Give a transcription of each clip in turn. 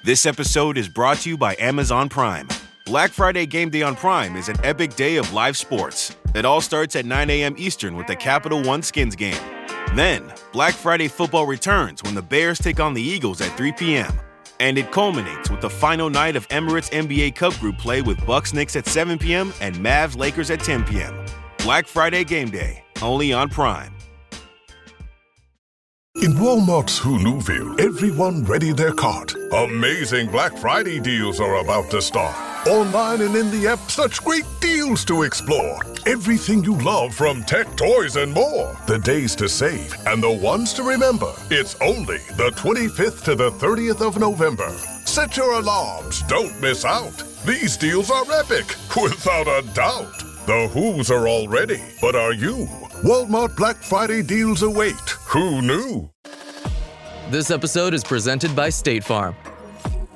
This episode is brought to you by Amazon Prime. Black Friday Game Day on Prime is an epic day of live sports. It all starts at 9 a.m. Eastern with the Capital One Skins game. Then, Black Friday football returns when the Bears take on the Eagles at 3 p.m. And it culminates with the final night of Emirates NBA Cup group play with Bucks Knicks at 7 p.m. and Mavs Lakers at 10 p.m. Black Friday Game Day, only on Prime. In Walmart's Huluville, everyone ready their cart. Amazing Black Friday deals are about to start. Online and in the app, such great deals to explore. Everything you love from tech, toys, and more. The days to save and the ones to remember. It's only the 25th to the 30th of November. Set your alarms. Don't miss out. These deals are epic, without a doubt. The Who's are all ready, but are you? Walmart Black Friday deals await. Who knew? This episode is presented by State Farm.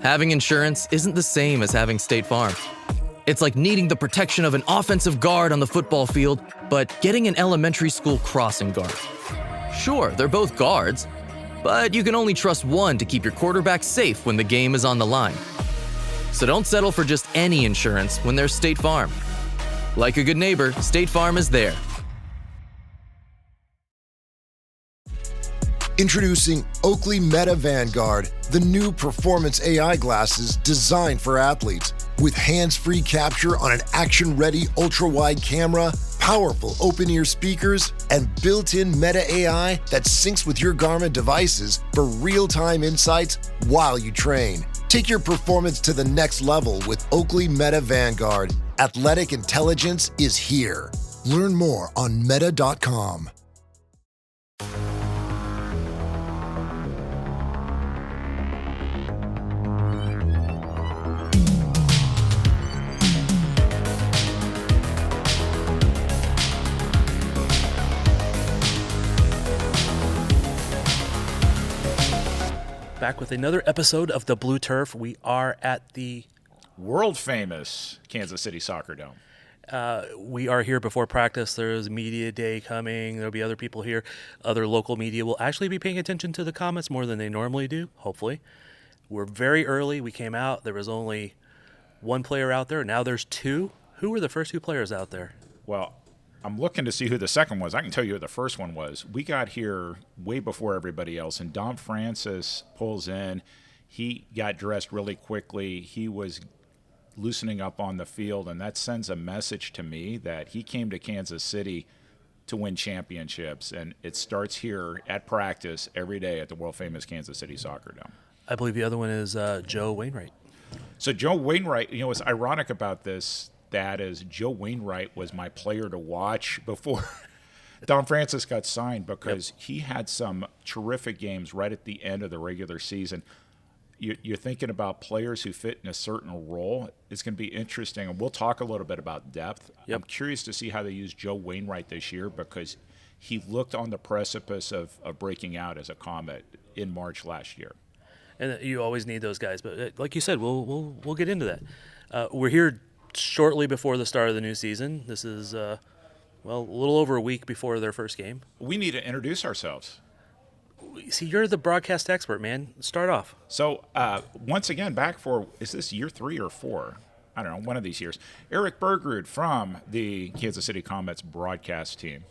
Having insurance isn't the same as having State Farm. It's like needing the protection of an offensive guard on the football field, but getting an elementary school crossing guard. Sure, they're both guards, but you can only trust one to keep your quarterback safe when the game is on the line. So don't settle for just any insurance when there's State Farm. Like a good neighbor, State Farm is there. Introducing Oakley Meta Vanguard, the new performance AI glasses designed for athletes. With hands-free capture on an action-ready ultra-wide camera, powerful open-ear speakers, and built-in Meta AI that syncs with your Garmin devices for real-time insights while you train. Take your performance to the next level with Oakley Meta Vanguard. Athletic intelligence is here. Learn more on meta.com. Back with another episode of the Blue Turf. We are at the world-famous Kansas City Soccer Dome. We are here before practice. There's media day coming. There'll be other people here. Other local media will actually be paying attention to the comments more than they normally do, hopefully. We're very early. We came out. There was only one player out there. Now there's two. Who were the first two players out there? Well, I'm looking to see who the second was. I can tell you who the first one was. We got here way before everybody else, and Dom Francis pulls in. He got dressed really quickly. He was loosening up on the field, and that sends a message to me that he came to Kansas City to win championships, and it starts here at practice every day at the world-famous Kansas City Soccer Dome. I believe the other one is Joe Wainwright. So Joe Wainwright, what's ironic about this, that is Joe Wainwright was my player to watch before Dom Francis got signed because he had some terrific games right at the end of the regular season. You're thinking about players who fit in a certain role. It's going to be interesting, and we'll talk a little bit about depth. Yep. I'm curious to see how they use Joe Wainwright this year because he looked on the precipice of breaking out as a Comet in March last year. And you always need those guys, but like you said, we'll get into that. We're here shortly before the start of the new season. This is, a little over a week before their first game. We need to introduce ourselves. See, you're the broadcast expert, man. Start off. So, once again, back for, is this year 3 or 4? I don't know, one of these years. Eric Bergrud from the Kansas City Comets broadcast team.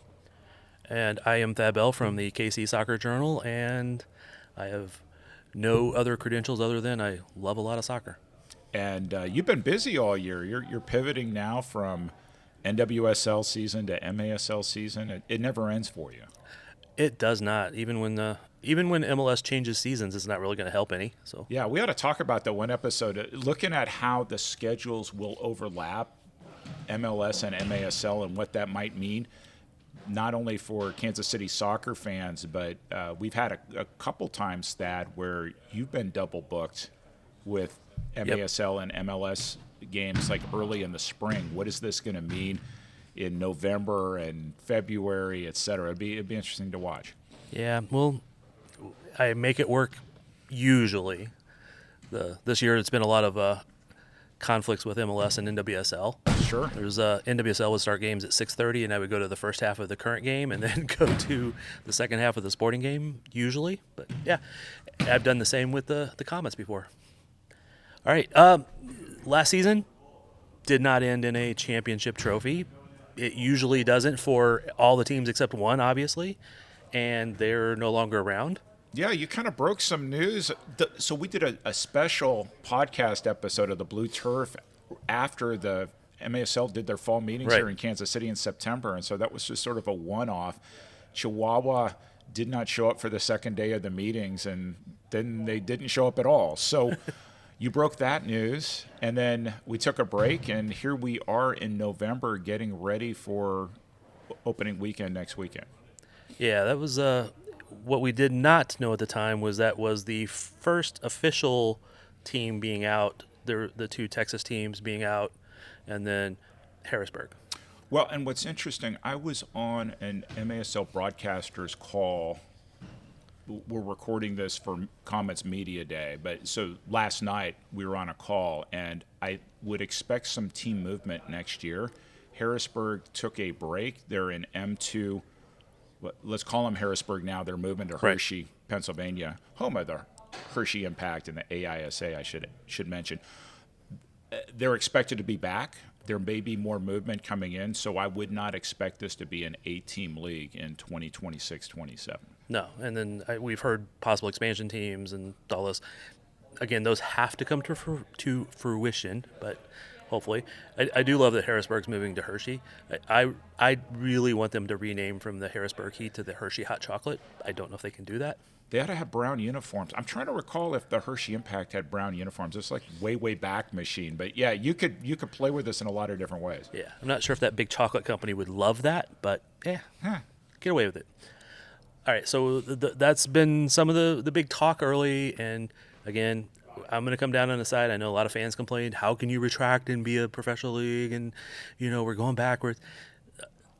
And I am Thad Bell from the KC Soccer Journal, and I have no other credentials other than I love a lot of soccer. And you've been busy all year. You're pivoting now from NWSL season to MASL season. It never ends for you. It does not. Even when MLS changes seasons, it's not really going to help any. So yeah, we ought to talk about that one episode, looking at how the schedules will overlap, MLS and MASL, and what that might mean, not only for Kansas City soccer fans, but we've had a couple times, Thad, where you've been double booked with MASL and MLS games like early in the spring. What is this going to mean in November and February, et cetera? It'd be interesting to watch. Yeah, well, I make it work usually. This year it's been a lot of conflicts with MLS and NWSL. Sure. There's NWSL would start games at 6:30, and I would go to the first half of the current game and then go to the second half of the Sporting game usually. But yeah, I've done the same with the Comets before. All right. Last season did not end in a championship trophy. It usually doesn't for all the teams except one, obviously, and they're no longer around. Yeah, you kind of broke some news. So we did a special podcast episode of the Blue Turf after the MASL did their fall meetings here in Kansas City in September, and so that was just sort of a one-off. Chihuahua did not show up for the second day of the meetings, and then they didn't show up at all. So you broke that news, and then we took a break, and here we are in November getting ready for opening weekend next weekend. Yeah, that was what we did not know at the time was that was the first official team being out, the two Texas teams being out, and then Harrisburg. Well, and what's interesting, I was on an MASL broadcaster's call. We're recording this for Comets Media Day, but so last night we were on a call, and I would expect some team movement next year. Harrisburg took a break. They're in M2. Let's call them Harrisburg now. They're moving to Hershey, Pennsylvania, home of the Hershey Impact and the AISA, I should mention. They're expected to be back. There may be more movement coming in, so I would not expect this to be an 8-team league in 2026-27. No, and then we've heard possible expansion teams and all this. Again, those have to come to fruition, but hopefully. I do love that Harrisburg's moving to Hershey. I really want them to rename from the Harrisburg Heat to the Hershey Hot Chocolate. I don't know if they can do that. They ought to have brown uniforms. I'm trying to recall if the Hershey Impact had brown uniforms. It's like way back machine. But yeah, you could play with this in a lot of different ways. Yeah, I'm not sure if that big chocolate company would love that, but get away with it. All right, so that's been some of the big talk early, and again, I'm going to come down on the side. I know a lot of fans complained, how can you retract and be a professional league, and we're going backwards.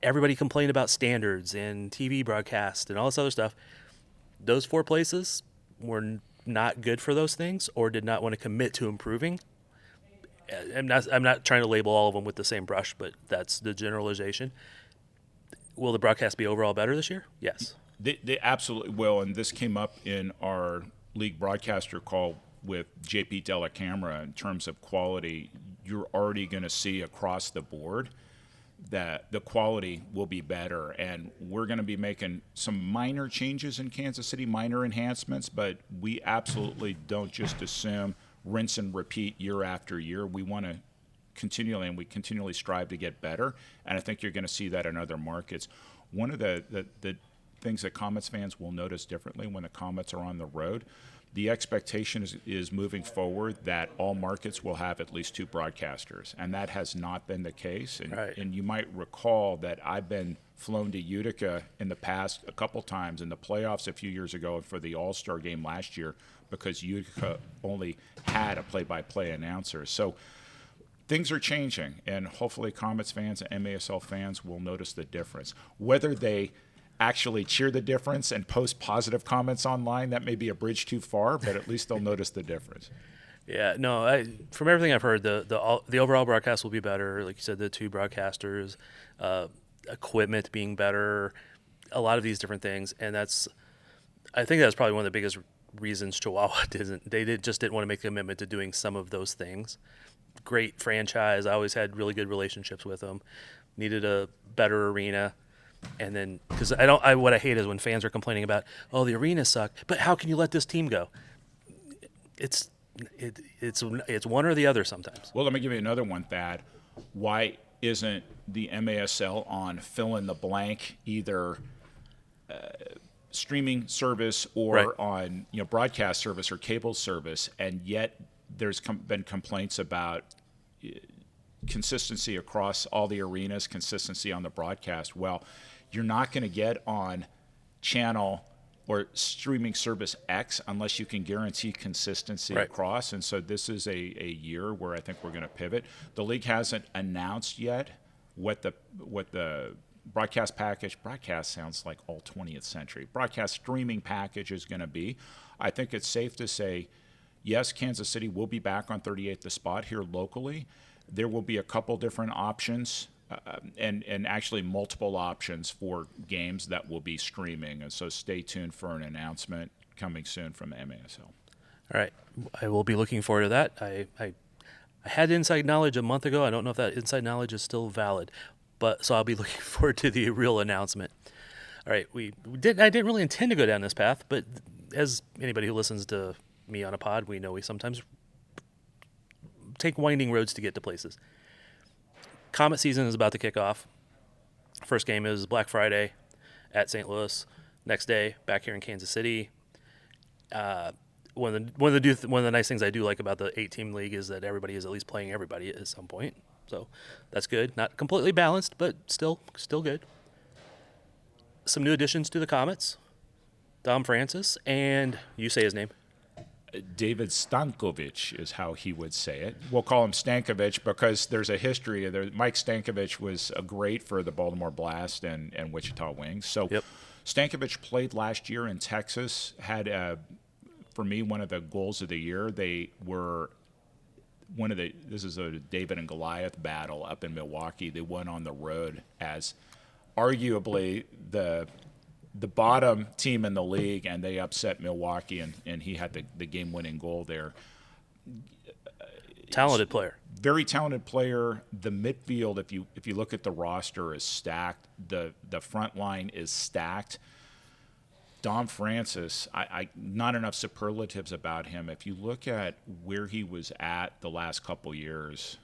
Everybody complained about standards and TV broadcast and all this other stuff. Those four places were not good for those things or did not want to commit to improving. I'm not trying to label all of them with the same brush, but that's the generalization. Will the broadcast be overall better this year? Yes. They absolutely will, and this came up in our league broadcaster call with JP Della Camera in terms of quality. You're already going to see across the board that the quality will be better, and we're going to be making some minor changes in Kansas City, minor enhancements, but we absolutely don't just assume rinse and repeat year after year. We want to continually strive to get better, and I think you're going to see that in other markets. One of the things that Comets fans will notice differently when the Comets are on the road, the expectation is moving forward that all markets will have at least two broadcasters, and that has not been the case. And you might recall that I've been flown to Utica in the past a couple times in the playoffs a few years ago and for the All-Star game last year because Utica only had a play-by-play announcer. So things are changing, and hopefully Comets fans and MASL fans will notice the difference. Whether they actually cheer the difference and post positive comments online, that may be a bridge too far, but at least they'll notice the difference. Yeah, no, from everything I've heard, the overall broadcast will be better. Like you said, the two broadcasters, equipment being better, a lot of these different things, and I think that's probably one of the biggest reasons Chihuahua just didn't want to make a commitment to doing some of those things. Great franchise, I always had really good relationships with them. Needed a better arena. And then, because what I hate is when fans are complaining about, oh, the arena sucked, but how can you let this team go? It's one or the other sometimes. Well, let me give you another one, Thad. Why isn't the MASL on fill in the blank, either streaming service or on broadcast service or cable service? And yet there's been complaints about consistency across all the arenas, consistency on the broadcast. Well, you're not going to get on channel or streaming service X unless you can guarantee consistency across. And so this is a year where I think we're going to pivot. The league hasn't announced yet what the broadcast package, broadcast sounds like all 20th century, broadcast streaming package is going to be. I think it's safe to say, yes, Kansas City will be back on 38th The Spot here locally. There will be a couple different options and actually multiple options for games that will be streaming. And so stay tuned for an announcement coming soon from the MASL. All right. I will be looking forward to that. I had inside knowledge a month ago. I don't know if that inside knowledge is still valid, but so I'll be looking forward to the real announcement. All right. I didn't really intend to go down this path, but as anybody who listens to me on a pod, we know we sometimes take winding roads to get to places. Comet season is about to kick off. First game is Black Friday at St. Louis. Next day, back here in Kansas City. One of the nice things I do like about the 8-team league is that everybody is at least playing everybody at some point. So that's good. Not completely balanced, but still good. Some new additions to the Comets. Dom Francis, and you say his name. David Stankovic is how he would say it. We'll call him Stankovic because there's a history of there. Mike Stankovic was great for the Baltimore Blast and Wichita Wings. So Yep. Stankovic played last year in Texas, had, for me, one of the goals of the year. They were this is a David and Goliath battle up in Milwaukee. They won on the road as arguably the bottom team in the league, and they upset Milwaukee, and he had the game-winning goal there. Talented player. Very talented player. The midfield, if you look at the roster, is stacked. The front line is stacked. Dom Francis, I not enough superlatives about him. If you look at where he was at the last couple years,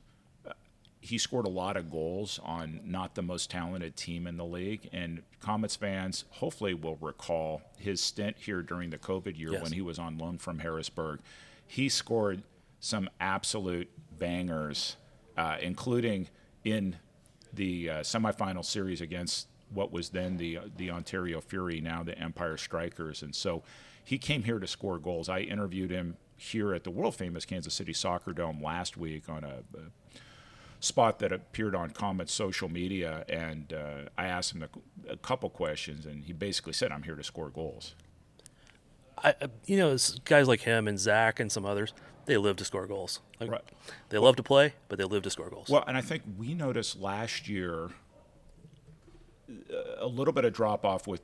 he scored a lot of goals on not the most talented team in the league. And Comets fans hopefully will recall his stint here during the COVID year when he was on loan from Harrisburg. He scored some absolute bangers, including in the semifinal series against what was then the Ontario Fury, now the Empire Strikers. And so he came here to score goals. I interviewed him here at the world-famous Kansas City Soccer Dome last week on a spot that appeared on Comet's social media, and I asked him a couple questions, and he basically said, I'm here to score goals. It's guys like him and Zach and some others, they live to score goals. Right. They love to play, but they live to score goals. Well, and I think we noticed last year a little bit of drop-off with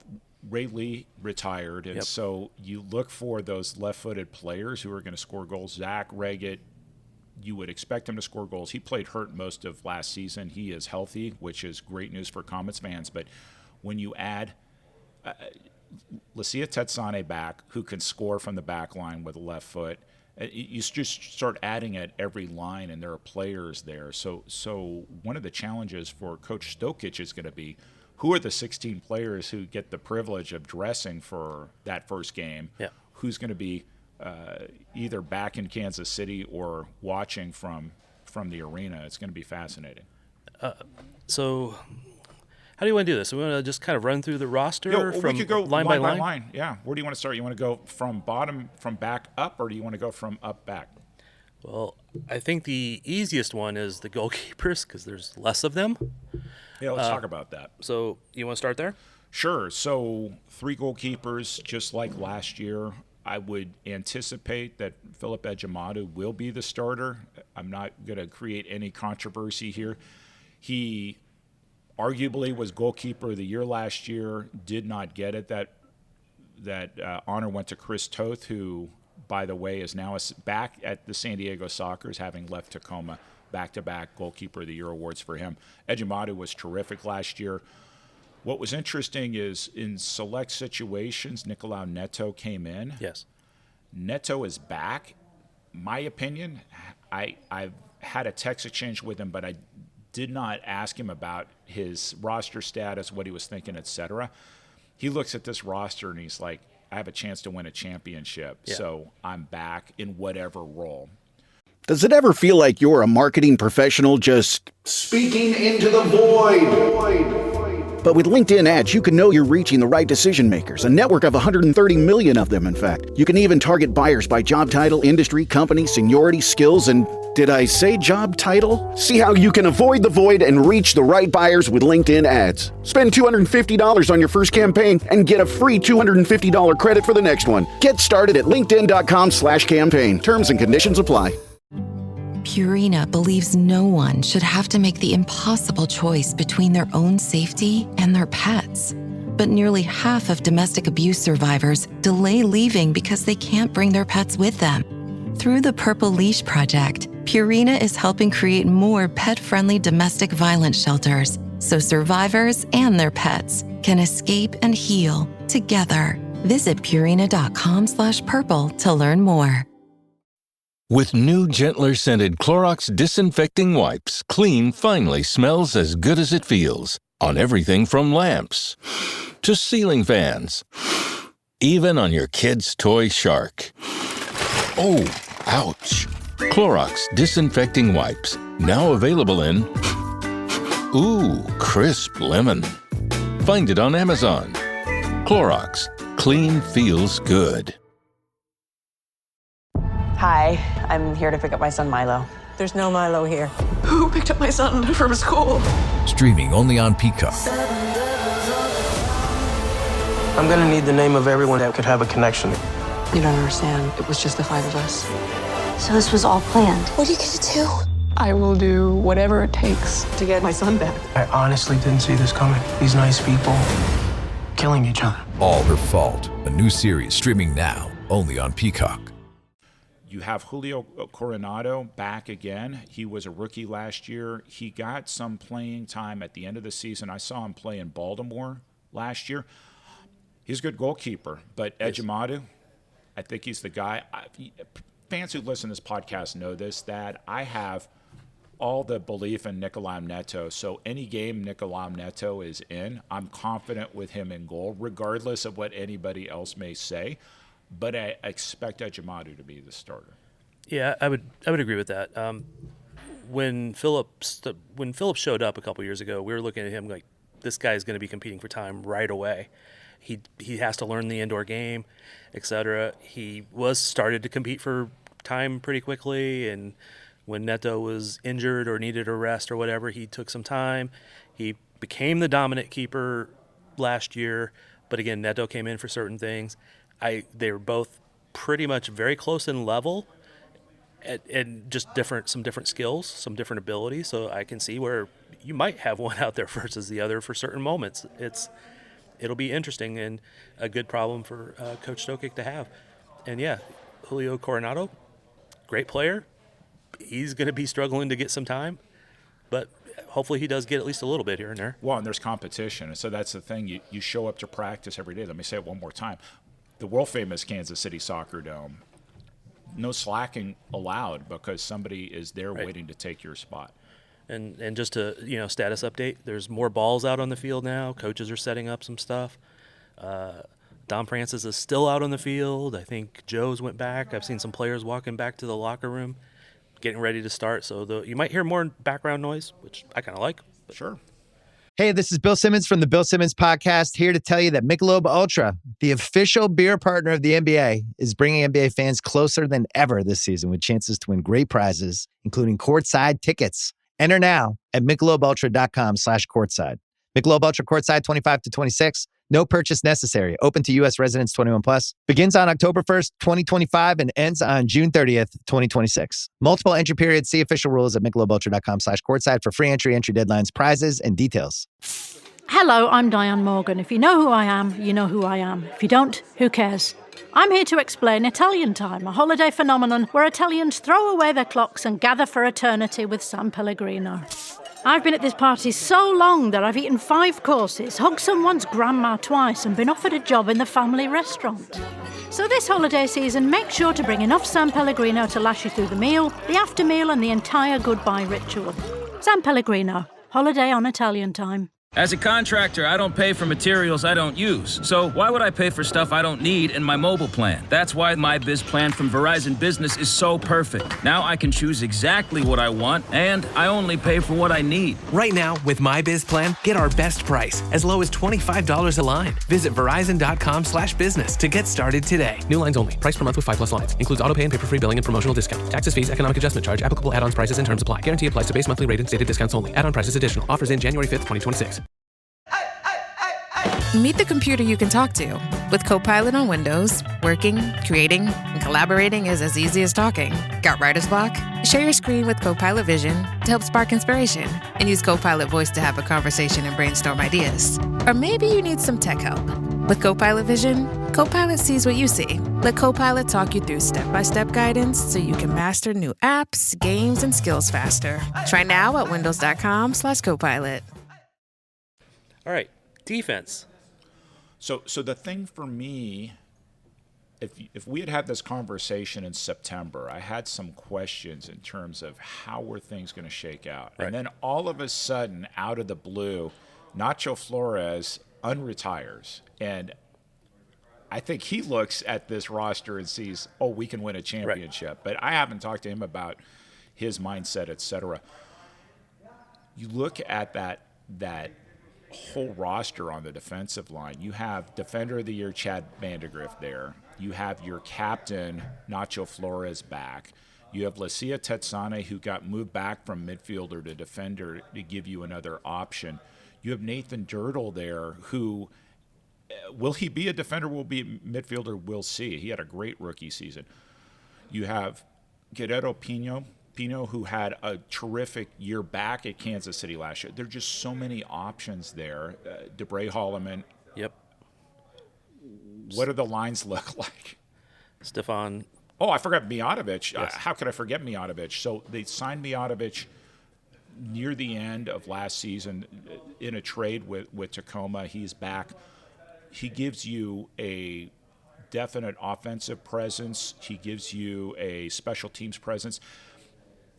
Ray Lee retired, and so you look for those left-footed players who are going to score goals. Zach Reggett, you would expect him to score goals. He played hurt most of last season. He is healthy, which is great news for Comets fans. But when you add Lucia Tetsane back, who can score from the back line with a left foot, you just start adding at every line, and there are players there. So one of the challenges for Coach Stokic is going to be, who are the 16 players who get the privilege of dressing for that first game? Yeah. Who's going to be either back in Kansas City or watching from the arena? It's going to be fascinating. So how do you want to do this? We want to just kind of run through the roster we could go line by line? Yeah. Where do you want to start? You want to go from back up, or do you want to go from up back? Well, I think the easiest one is the goalkeepers because there's less of them. Yeah, let's talk about that. So you want to start there? Sure. So 3 goalkeepers, just like last year. I would anticipate that Philip Ejimadu will be the starter. I'm not going to create any controversy here. He arguably was goalkeeper of the year last year, did not get it. That honor went to Chris Toth, who, by the way, is now back at the San Diego Sockers, having left Tacoma. Back-to-back goalkeeper of the year awards for him. Ejimadu was terrific last year. What was interesting is in select situations, Nicolau Neto came in. Yes. Neto is back. My opinion, I've had a text exchange with him, but I did not ask him about his roster status, what he was thinking, etc. He looks at this roster and he's like, I have a chance to win a championship, so I'm back in whatever role. Does it ever feel like you're a marketing professional just speaking into the void? But with LinkedIn ads, you can know you're reaching the right decision makers, a network of 130 million of them, in fact. You can even target buyers by job title, industry, company, seniority, skills, and did I say job title? See how you can avoid the void and reach the right buyers with LinkedIn ads. Spend $250 on your first campaign and get a free $250 credit for the next one. Get started at linkedin.com/campaign. Terms and conditions apply. Purina believes no one should have to make the impossible choice between their own safety and their pets. but nearly half of domestic abuse survivors delay leaving because they can't bring their pets with them. Through the Purple Leash Project, Purina is helping create more pet-friendly domestic violence shelters so survivors and their pets can escape and heal together. Visit Purina.com/purple to learn more. With new, gentler scented Clorox disinfecting wipes, clean finally smells as good as it feels. On everything from lamps to ceiling fans, even on your kid's toy shark. Oh, ouch. Clorox disinfecting wipes, now available in crisp lemon. Find it on Amazon. Clorox, clean feels good. Hi, I'm here to pick up my son Milo. There's no Milo here. Who picked up my son from school? Streaming only on Peacock. I'm gonna need the name of everyone that could have a connection. You don't understand. It was just the 5 of us. So this was all planned. What are you gonna do? I will do whatever it takes to get my son back. I honestly didn't see this coming. These nice people killing each other. All Her Fault, a new series streaming now only on Peacock. You have Julio Coronado back again. He was a rookie last year. He got some playing time at the end of the season. I saw him play in Baltimore last year. He's a good goalkeeper, but Ejimadu, I think he's the guy. Fans who listen to this podcast know this, that I have all the belief in Nicolau Neto. So any game Nicolau Neto is in, I'm confident with him in goal, regardless of what anybody else may say. But I expect Ejimadu to be the starter. Yeah, I would agree with that. When Philip showed up a couple years ago, we were looking at him like, this guy's going to be competing for time right away. He has to learn the indoor game, etc. He was started to compete for time pretty quickly, and when Neto was injured or needed a rest or whatever, he took some time. He became the dominant keeper last year, but again, Neto came in for certain things. They were both pretty much very close in level, and just some different skills, some different abilities. So I can see where you might have one out there versus the other for certain moments. It'll be interesting and a good problem for Coach Stokic to have. And yeah, Julio Coronado, great player. He's going to be struggling to get some time, but hopefully he does get at least a little bit here and there. Well, and there's competition, and so that's the thing. You show up to practice every day. Let me say it one more time. The world-famous Kansas City Soccer Dome, no slacking allowed because somebody is there waiting to take your spot. And just to, status update, there's more balls out on the field now. Coaches are setting up some stuff. Dom Francis is still out on the field. I think Joe's went back. I've seen some players walking back to the locker room, getting ready to start. So you might hear more background noise, which I kind of like. Sure. Hey, this is Bill Simmons from the Bill Simmons Podcast, here to tell you that Michelob Ultra, the official beer partner of the NBA, is bringing NBA fans closer than ever this season with chances to win great prizes, including courtside tickets. Enter now at MichelobUltra.com/courtside. Michelob Ultra Courtside 25 to 26. No purchase necessary. Open to U.S. residents 21 plus. Begins on October 1st, 2025 and ends on June 30th, 2026. Multiple entry periods. See official rules at MichelobUltra.com/courtside for free entry deadlines, prizes, and details. Hello, I'm Diane Morgan. If you know who I am, you know who I am. If you don't, who cares? I'm here to explain Italian Time, a holiday phenomenon where Italians throw away their clocks and gather for eternity with San Pellegrino. I've been at this party so long that I've eaten 5 courses, hugged someone's grandma twice, and been offered a job in the family restaurant. So this holiday season, make sure to bring enough San Pellegrino to last you through the meal, the after meal, and the entire goodbye ritual. San Pellegrino, holiday on Italian Time. As a contractor, I don't pay for materials I don't use. So why would I pay for stuff I don't need in my mobile plan? That's why my Biz plan from Verizon Business is so perfect. Now I can choose exactly what I want, and I only pay for what I need. Right now, with my Biz plan, get our best price, as low as $25 a line. Visit Verizon.com/business to get started today. New lines only. Price per month with 5+ lines. Includes auto pay and paper-free billing and promotional discount. Taxes, fees, economic adjustment charge. Applicable add-ons, prices, and terms apply. Guarantee applies to base monthly rate and stated discounts only. Add-on prices additional. Offers in January 5th, 2026. Meet the computer you can talk to. With Copilot on Windows, working, creating, and collaborating is as easy as talking. Got writer's block? Share your screen with Copilot Vision to help spark inspiration, and use Copilot Voice to have a conversation and brainstorm ideas. Or maybe you need some tech help. With Copilot Vision, Copilot sees what you see. Let Copilot talk you through step-by-step guidance so you can master new apps, games, and skills faster. Try now at windows.com/Copilot. All right, defense. So the thing for me, if we had this conversation in September, I had some questions in terms of how were things going to shake out. Right. And then all of a sudden, out of the blue, Nacho Flores unretires. And I think he looks at this roster and sees, oh, we can win a championship. Right. But I haven't talked to him about his mindset, et cetera. You look at that whole roster on the defensive line. You have Defender of the Year Chad Vandegrift there. You have your captain, Nacho Flores, back. You have Lacia Tetsane, who got moved back from midfielder to defender to give you another option. You have Nathan Dirtle there, who, will he be a defender, will be a midfielder? We'll see. He had a great rookie season. You have Guerrero Pino, who had a terrific year back at Kansas City last year. There are just so many options there. Debray Holloman. Yep. What do the lines look like? Stefan. Oh, I forgot Mijatovic. Yes. How could I forget Mijatovic? So they signed Mijatovic near the end of last season in a trade with Tacoma. He's back. He gives you a definite offensive presence. He gives you a special teams presence.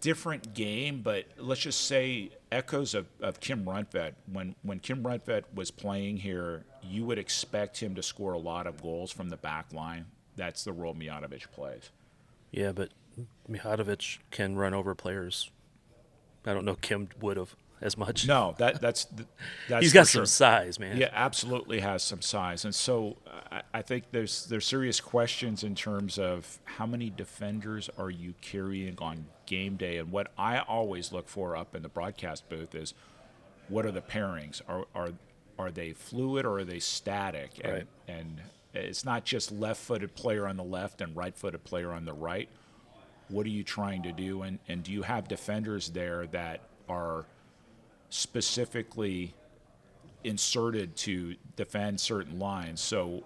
Different game, but let's just say echoes of Kim Rundvedt. When Kim Rundvedt was playing here, you would expect him to score a lot of goals from the back line. That's the role Mijatovic plays. Yeah, but Mijatovic can run over players. I don't know Kim would have as much. No, that's he's got some size, man. Yeah, absolutely has some size. And so I think there's serious questions in terms of how many defenders are you carrying on game day. And what I always look for up in the broadcast booth is, what are the pairings? Are they fluid or are they static? Right. And it's not just left-footed player on the left and right-footed player on the right. What are you trying to do? And do you have defenders there that are specifically inserted to defend certain lines? So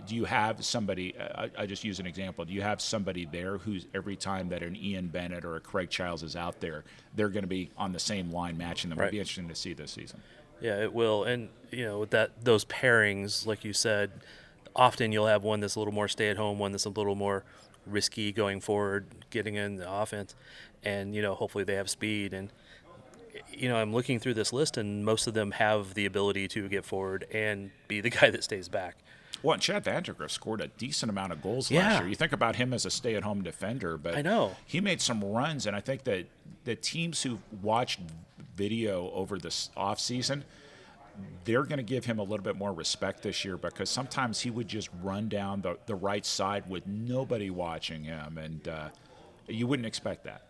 do you have somebody, I just use an example, do you have somebody there who's every time that an Ian Bennett or a Craig Childs is out there, they're going to be on the same line matching them? Right. It'll be interesting to see this season. Yeah, it will. And, with those pairings, like you said, often you'll have one that's a little more stay-at-home, one that's a little more risky going forward, getting in the offense. And, hopefully they have speed. And, I'm looking through this list, and most of them have the ability to get forward and be the guy that stays back. Well, and Chad Vandegrift scored a decent amount of goals last year. You think about him as a stay-at-home defender, but I know he made some runs, and I think that the teams who watched video over this offseason, they're going to give him a little bit more respect this year, because sometimes he would just run down the right side with nobody watching him, and you wouldn't expect that.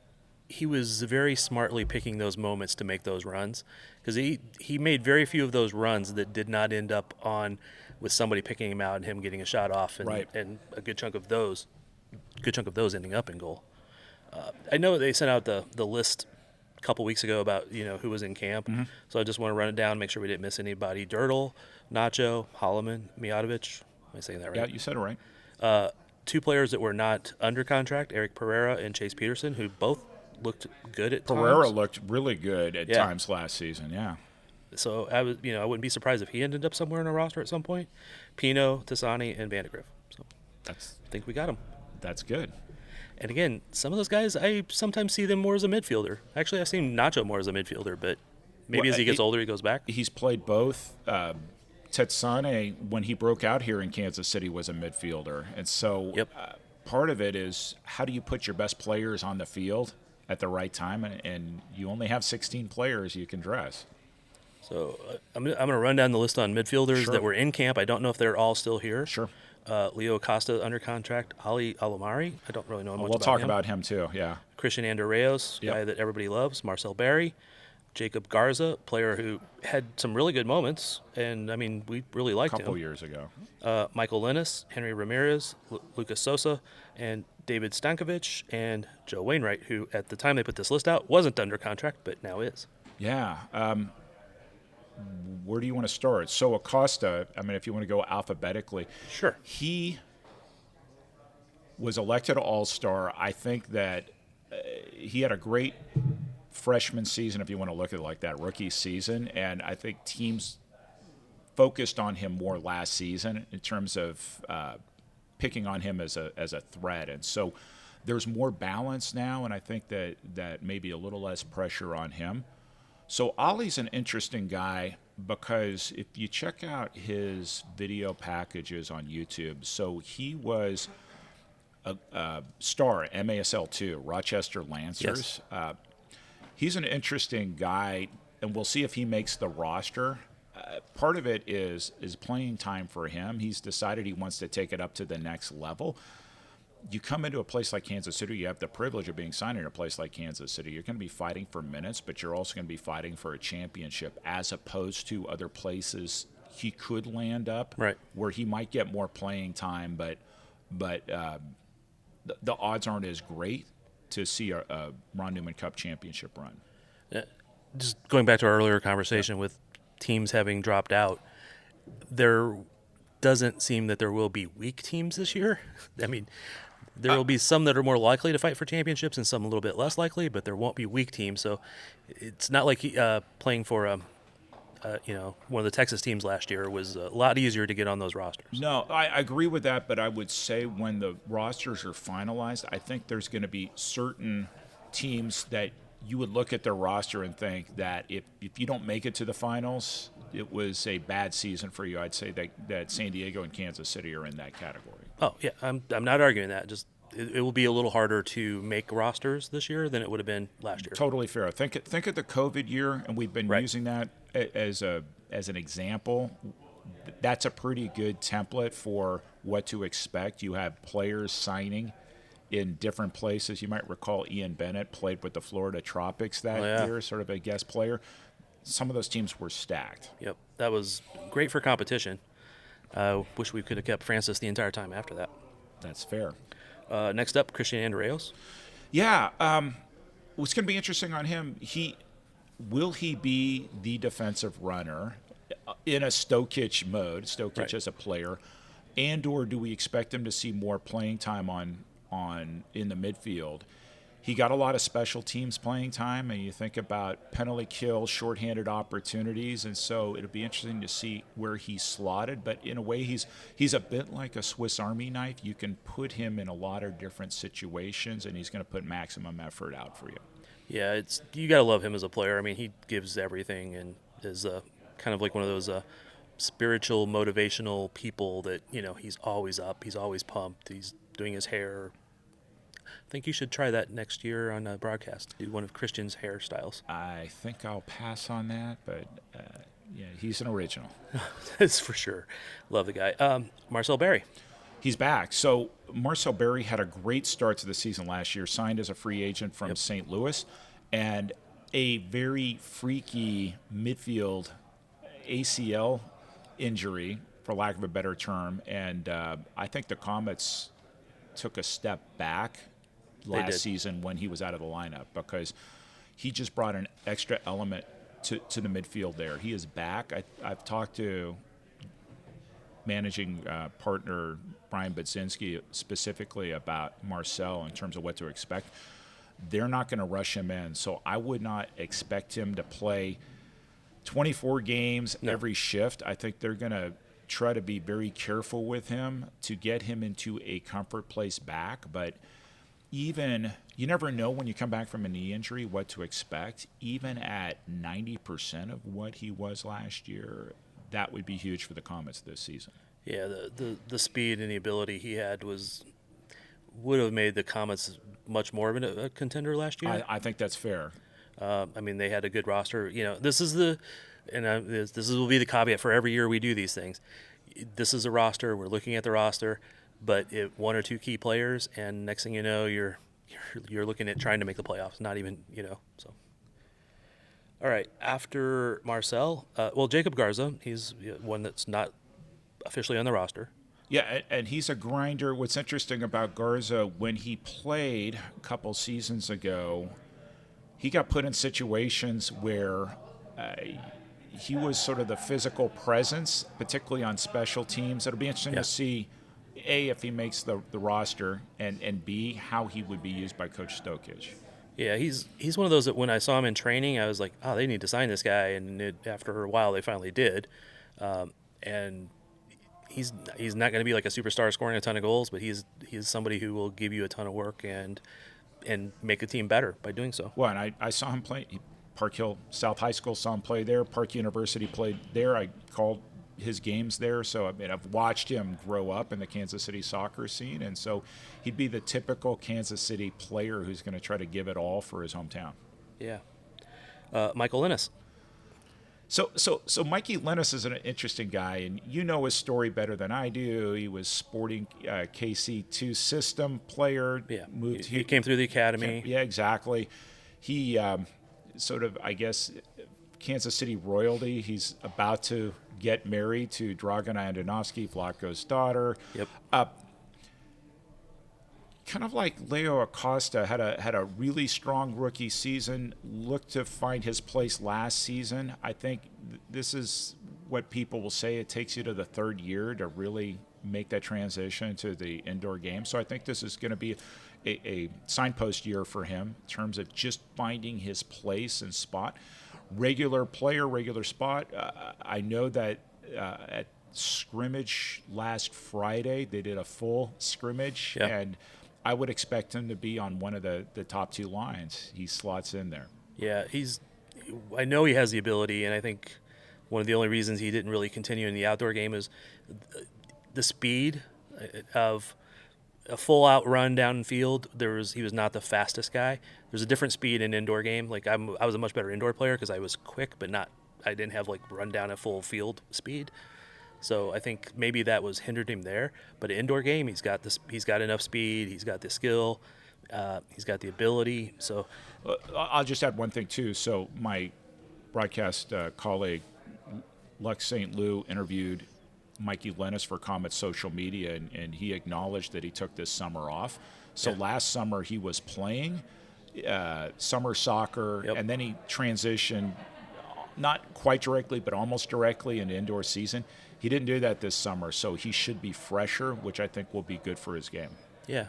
He was very smartly picking those moments to make those runs, because he made very few of those runs that did not end up on with somebody picking him out and him getting a shot off, and, right. and a good chunk of those ending up in goal. I know they sent out the list a couple weeks ago about who was in camp, so I just want to run it down, make sure we didn't miss anybody. Dirtle, Nacho, Holloman, Mijatovic. Am I saying that right? Yeah, you said it right. Two players that were not under contract, Eric Pereira and Chase Peterson, who both looked good at times. Pereira looked really good at times last season, yeah. So I wouldn't be surprised if he ended up somewhere in a roster at some point. Pino, Tessani, and Vandegrift. So I think we got him. That's good. And again, some of those guys, I sometimes see them more as a midfielder. Actually, I've seen Nacho more as a midfielder, but maybe as he gets older, he goes back. He's played both. Tetsane, when he broke out here in Kansas City, was a midfielder. And so part of it is, how do you put your best players on the field at the right time? And you only have 16 players you can dress. So I'm going to run down the list on midfielders that were in camp. I don't know if they're all still here. Sure. Leo Acosta under contract. Ali Alomari, I don't really know much about him. We'll talk about him too, yeah. Christian Andereos, guy that everybody loves. Marcel Barry. Jacob Garza, player who had some really good moments, and I mean, we really liked him. A couple years ago. Michael Linus, Henry Ramirez, Lucas Sosa, and David Stankovic, and Joe Wainwright, who at the time they put this list out wasn't under contract, but now is. Yeah. Where do you want to start? So Acosta, I mean, if you want to go alphabetically. Sure. He was elected All-Star. I think that he had a great freshman season, if you want to look at it like that, rookie season. And I think teams focused on him more last season in terms of picking on him as a threat. And so there's more balance now, and I think that maybe a little less pressure on him. So Ollie's an interesting guy because if you check out his video packages on YouTube, so he was a star, MASL2, Rochester Lancers. Yes. He's an interesting guy, and we'll see if he makes the roster. Part of it is playing time for him. He's decided he wants to take it up to the next level. You come into a place like Kansas City, you have the privilege of being signed in a place like Kansas City. You're going to be fighting for minutes, but you're also going to be fighting for a championship, as opposed to other places he could land up, right, where he might get more playing time, but the odds aren't as great to see a Ron Newman Cup championship run. Just going back to our earlier conversation with teams having dropped out, there doesn't seem that there will be weak teams this year. I mean, there will be some that are more likely to fight for championships and some a little bit less likely, but there won't be weak teams. So it's not like playing for one of the Texas teams last year was a lot easier to get on those rosters. No, I agree with that, but I would say when the rosters are finalized, I think there's going to be certain teams that you would look at their roster and think that if you don't make it to the finals, it was a bad season for you. I'd say that San Diego and Kansas City are in that category. Oh, yeah, I'm not arguing that. Just it will be a little harder to make rosters this year than it would have been last year. Totally fair. Think of the COVID year, and we've been using that as an example. That's a pretty good template for what to expect. You have players signing in different places. You might recall Ian Bennett played with the Florida Tropics that year, sort of a guest player. Some of those teams were stacked. Yep, that was great for competition. Wish we could have kept Francis the entire time after that. That's fair. Next up, Christian Andreos. Yeah, what's going to be interesting on him, will he be the defensive runner in a Stokic mode, Stokic as a player, and/or do we expect him to see more playing time on in the midfield? He got a lot of special teams playing time, and you think about penalty kill, shorthanded opportunities, and so it'll be interesting to see where he's slotted. But in a way, he's a bit like a Swiss Army knife. You can put him in a lot of different situations, and he's going to put maximum effort out for you. Yeah, you got to love him as a player. I mean, he gives everything and is kind of like one of those spiritual, motivational people that, he's always up, he's always pumped, he's doing his hair. I think you should try that next year on a broadcast. Do one of Christian's hairstyles. I think I'll pass on that, but yeah, he's an original. That's for sure. Love the guy. Marcel Berry. He's back. So Marcel Berry had a great start to the season last year, signed as a free agent from St. Louis, and a very freaky midfield ACL injury, for lack of a better term. And I think the Comets took a step back last season when he was out of the lineup because he just brought an extra element to the midfield there. He is back. I've talked to managing partner Brian Budzinski specifically about Marcel in terms of what to expect. They're not going to rush him in, so I would not expect him to play 24 games every shift. I think they're going to try to be very careful with him to get him into a comfort place back, but you never know when you come back from a knee injury what to expect. Even at 90% of what he was last year, that would be huge for the Comets this season. Yeah, the speed and the ability he had would have made the Comets much more of a contender last year. I think that's fair. I mean, they had a good roster. This will be the caveat for every year we do these things. This is a roster. We're looking at the roster, but one or two key players, and next thing you know, you're looking at trying to make the playoffs. Not even, so. All right, after Marcel, Jacob Garza, he's one that's not officially on the roster. Yeah, and he's a grinder. What's interesting about Garza, when he played a couple seasons ago, he got put in situations where he was sort of the physical presence, particularly on special teams. It'll be interesting to see, A, if he makes the roster, and B, how he would be used by Coach Stokic. Yeah, he's one of those that when I saw him in training, I was like, oh, they need to sign this guy. And after a while, they finally did. And he's not going to be like a superstar scoring a ton of goals, but he's somebody who will give you a ton of work and make the team better by doing so. Well, and I saw him play. Park Hill South High School saw him play there. Park University played there. I called his games there, so I mean I've watched him grow up in the Kansas City soccer scene, and so he'd be the typical Kansas City player who's going to try to give it all for his hometown. Yeah. Michael Linus. So Mikey Linus is an interesting guy, and you know his story better than I do. He was Sporting KC2 system player. Yeah, he came through the academy. Yeah, exactly. He sort of, I guess, Kansas City royalty. He's about to get married to Dragana Andonovski, Vlatko's daughter. Yep. Kind of like Leo Acosta had a really strong rookie season, looked to find his place last season. I think this is what people will say. It takes you to the third year to really make that transition to the indoor game. So I think this is going to be a signpost year for him in terms of just finding his place and spot. Regular player, regular spot. I know that at scrimmage last Friday, they did a full scrimmage, and I would expect him to be on one of the top two lines. He slots in there. Yeah, I know he has the ability, and I think one of the only reasons he didn't really continue in the outdoor game is the speed of a full-out run downfield. He was not the fastest guy. There's a different speed in indoor game. Like I was a much better indoor player because I was quick, but I didn't have like run down at full field speed. So I think maybe that was hindered him there. But indoor game, he's got enough speed. He's got the skill. He's got the ability. So I'll just add one thing too. So my broadcast colleague Lux St. Lou interviewed Mikey Linus for Comet social media, and he acknowledged that he took this summer off. So last summer he was playing summer soccer, and then he transitioned, not quite directly, but almost directly into indoor season. He didn't do that this summer, so he should be fresher, which I think will be good for his game. Yeah,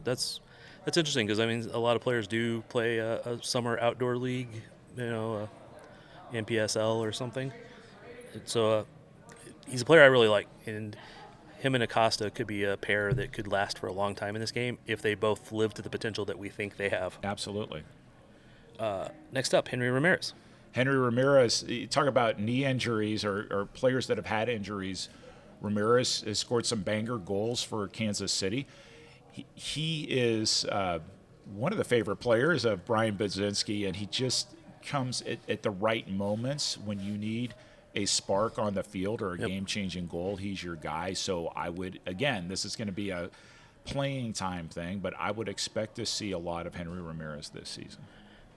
that's interesting because I mean a lot of players do play a summer outdoor league, NPSL or something. So he's a player I really like, and him and Acosta could be a pair that could last for a long time in this game if they both live to the potential that we think they have. Absolutely. Next up, Henry Ramirez. Henry Ramirez, you talk about knee injuries or players that have had injuries. Ramirez has scored some banger goals for Kansas City. He is one of the favorite players of Brian Budzinski, and he just comes at the right moments when you need a spark on the field or a game-changing goal. He's your guy. So I would, again, this is going to be a playing time thing, but I would expect to see a lot of Henry Ramirez this season.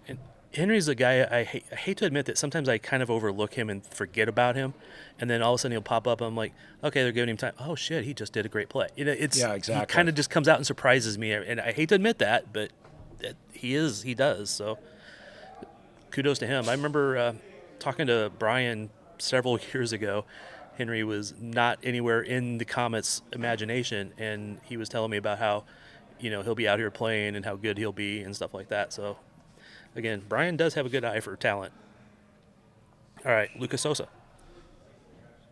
And Henry's a guy I hate to admit that sometimes I kind of overlook him and forget about him, and then all of a sudden he'll pop up and I'm like, okay, they're giving him time. Oh shit, he just did a great play. Exactly. He kind of just comes out and surprises me, and I hate to admit that, but he does. So kudos to him. I remember talking to Brian several years ago. Henry was not anywhere in the Comets' imagination, and he was telling me about how, he'll be out here playing and how good he'll be and stuff like that. So, again, Brian does have a good eye for talent. All right, Lucas Sosa.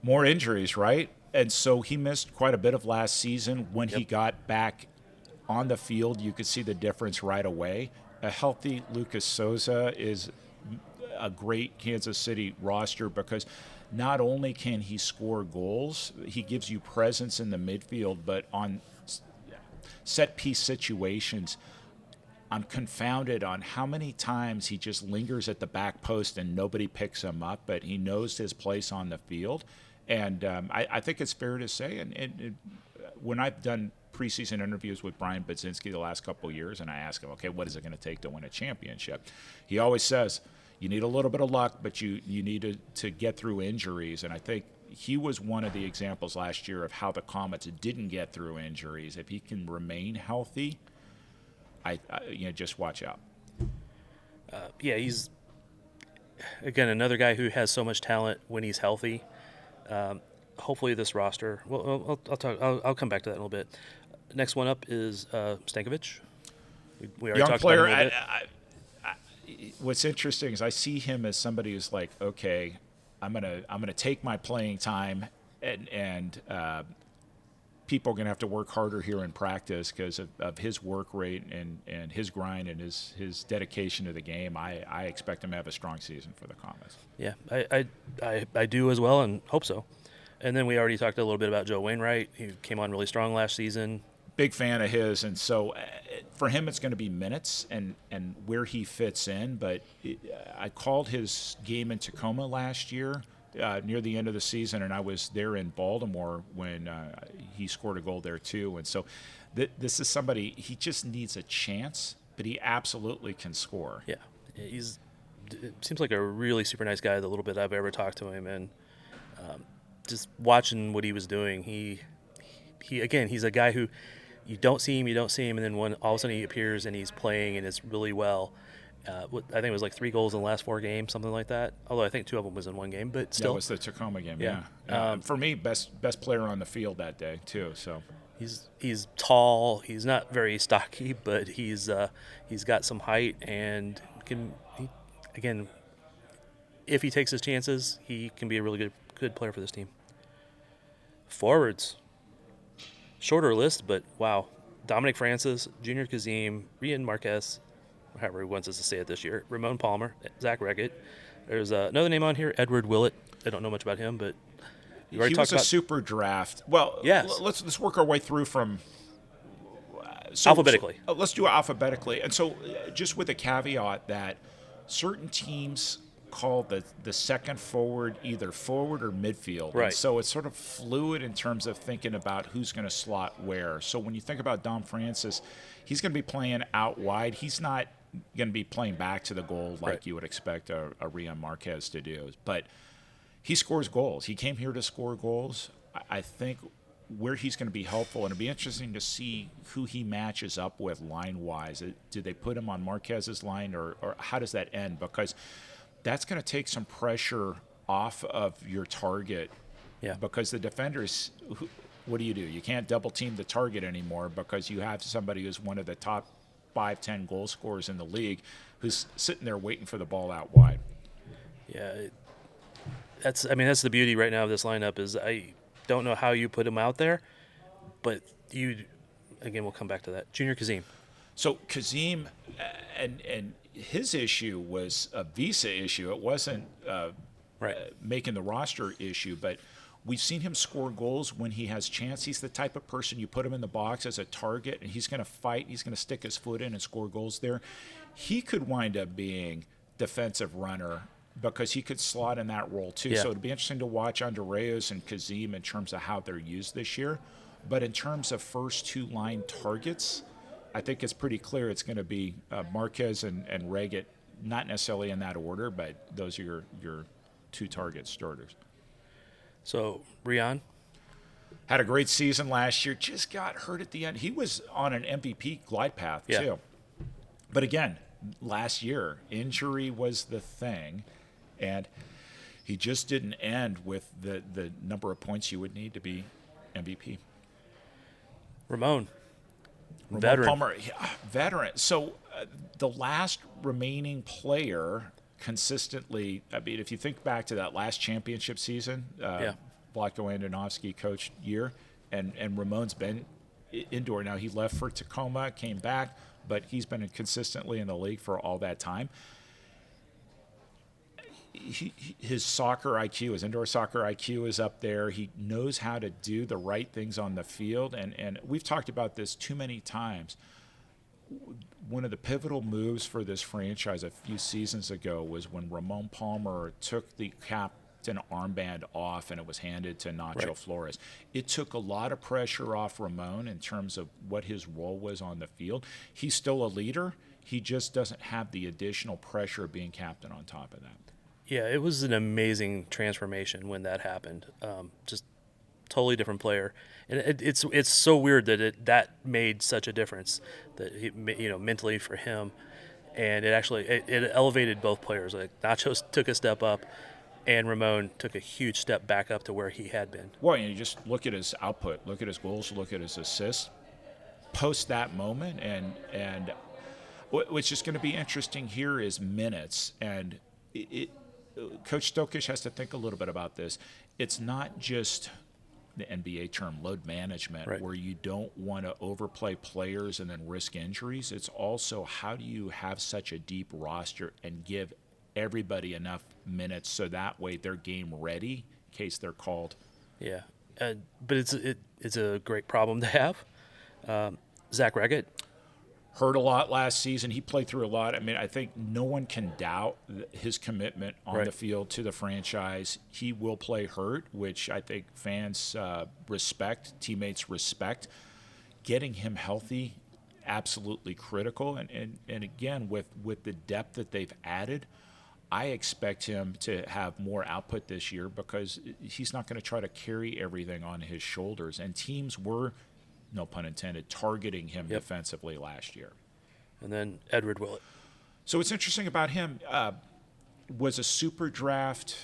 More injuries, right? And so he missed quite a bit of last season. When he got back on the field, you could see the difference right away. A healthy Lucas Sosa is a great Kansas City roster because not only can he score goals, he gives you presence in the midfield, but on set-piece situations, I'm confounded on how many times he just lingers at the back post and nobody picks him up, but he knows his place on the field. And I think it's fair to say, and when I've done preseason interviews with Brian Budzinski the last couple of years, and I ask him, okay, what is it going to take to win a championship? He always says, you need a little bit of luck, but you need to get through injuries. And I think he was one of the examples last year of how the Comets didn't get through injuries. If he can remain healthy, I just watch out. He's again another guy who has so much talent when he's healthy. Hopefully, this roster. Well, I'll come back to that in a little bit. Next one up is Stankovic. We already talked about him a bit. What's interesting is I see him as somebody who's like, okay, I'm gonna take my playing time, and people are gonna have to work harder here in practice because of his work rate and his grind and his dedication to the game. I expect him to have a strong season for the Comets. Yeah, I do as well, and hope so. And then we already talked a little bit about Joe Wainwright. He came on really strong last season. Big fan of his, and so for him it's going to be minutes and where he fits in. But I called his game in Tacoma last year near the end of the season, and I was there in Baltimore when he scored a goal there too. And so this is somebody, he just needs a chance, but he absolutely can score. Yeah, it seems like a really super nice guy, the little bit I've ever talked to him, and just watching what he was doing, he again, he's a guy who you don't see him, and then when all of a sudden he appears and he's playing and it's really well. I think it was like 3 goals in the last 4 games, something like that. Although I think 2 of them was in 1 game, but still. That was the Tacoma game, yeah. For me, best player on the field that day too. So he's tall. He's not very stocky, but he's got some height and again, if he takes his chances, he can be a really good player for this team. Forwards. Shorter list, but wow. Dominic Francis, Junior Kazim, Rian Marquez, however he wants us to say it this year, Ramon Palmer, Zach Reggett. There's another name on here, Edward Willett. I don't know much about him, but you already talked about... He was a super draft. Well, yes. Let's work our way through from... alphabetically. Let's do it alphabetically. And so just with a caveat that certain teams call the second forward either forward or midfield. Right. And so it's sort of fluid in terms of thinking about who's going to slot where. So when you think about Dom Francis, he's going to be playing out wide. He's not going to be playing back to the goal like you would expect a Rian Marquez to do. But he scores goals. He came here to score goals. I think where he's going to be helpful, and it'll be interesting to see who he matches up with line-wise. Do they put him on Marquez's line, or how does that end? Because that's going to take some pressure off of your target. Yeah. Because the defenders, what do? You can't double team the target anymore because you have somebody who's one of the top 5-10 goal scorers in the league who's sitting there waiting for the ball out wide. Yeah. That's the beauty right now of this lineup is I don't know how you put him out there, but we'll come back to that. Junior Kazim. So Kazim and his issue was a visa issue. It wasn't making the roster issue, but we've seen him score goals when he has chance. He's the type of person you put him in the box as a target, and he's going to fight. He's going to stick his foot in and score goals there. He could wind up being defensive runner because he could slot in that role too. Yeah. So it'd be interesting to watch Andreas and Kazim in terms of how they're used this year. But in terms of first 2 line targets, I think it's pretty clear it's going to be Marquez and Reggett, not necessarily in that order, but those are your 2 target starters. So, Rian? Had a great season last year, just got hurt at the end. He was on an MVP glide path, too. But again, last year, injury was the thing, and he just didn't end with the number of points you would need to be MVP. Ramon veteran. Palmer, veteran. So the last remaining player consistently, if you think back to that last championship season, Vlatko Andonovski coached year, and Ramon's been indoor. Now he left for Tacoma, came back, but he's been consistently in the league for all that time. His soccer IQ, his indoor soccer IQ is up there. He knows how to do the right things on the field. And we've talked about this too many times. One of the pivotal moves for this franchise a few seasons ago was when Ramon Palmer took the captain armband off and it was handed to Nacho Flores. It took a lot of pressure off Ramon in terms of what his role was on the field. He's still a leader. he just doesn't have the additional pressure of being captain on top of that. Yeah, it was an amazing transformation when that happened. Just totally different player, and it's so weird that made such a difference that mentally for him, and it elevated both players. Like Nacho took a step up, and Ramon took a huge step back up to where he had been. Well, you just look at his output, look at his goals, look at his assists, post that moment, and what's just going to be interesting here is minutes, and Coach Stokic has to think a little bit about this. It's not just the NBA term load management, right, where you don't want to overplay players and then risk injuries. It's also how do you have such a deep roster and give everybody enough minutes so that way they're game ready in case they're called. Yeah, but it's a great problem to have. Zach Raggett hurt a lot last season. He played through a lot. I mean, I think no one can doubt his commitment on the field to the franchise. He will play hurt, which I think fans respect, teammates respect. Getting him healthy, absolutely critical. And again, with the depth that they've added, I expect him to have more output this year because he's not going to try to carry everything on his shoulders. And teams were, no pun intended, targeting him defensively last year. And then Edward Willett. So what's interesting about him was a super draft,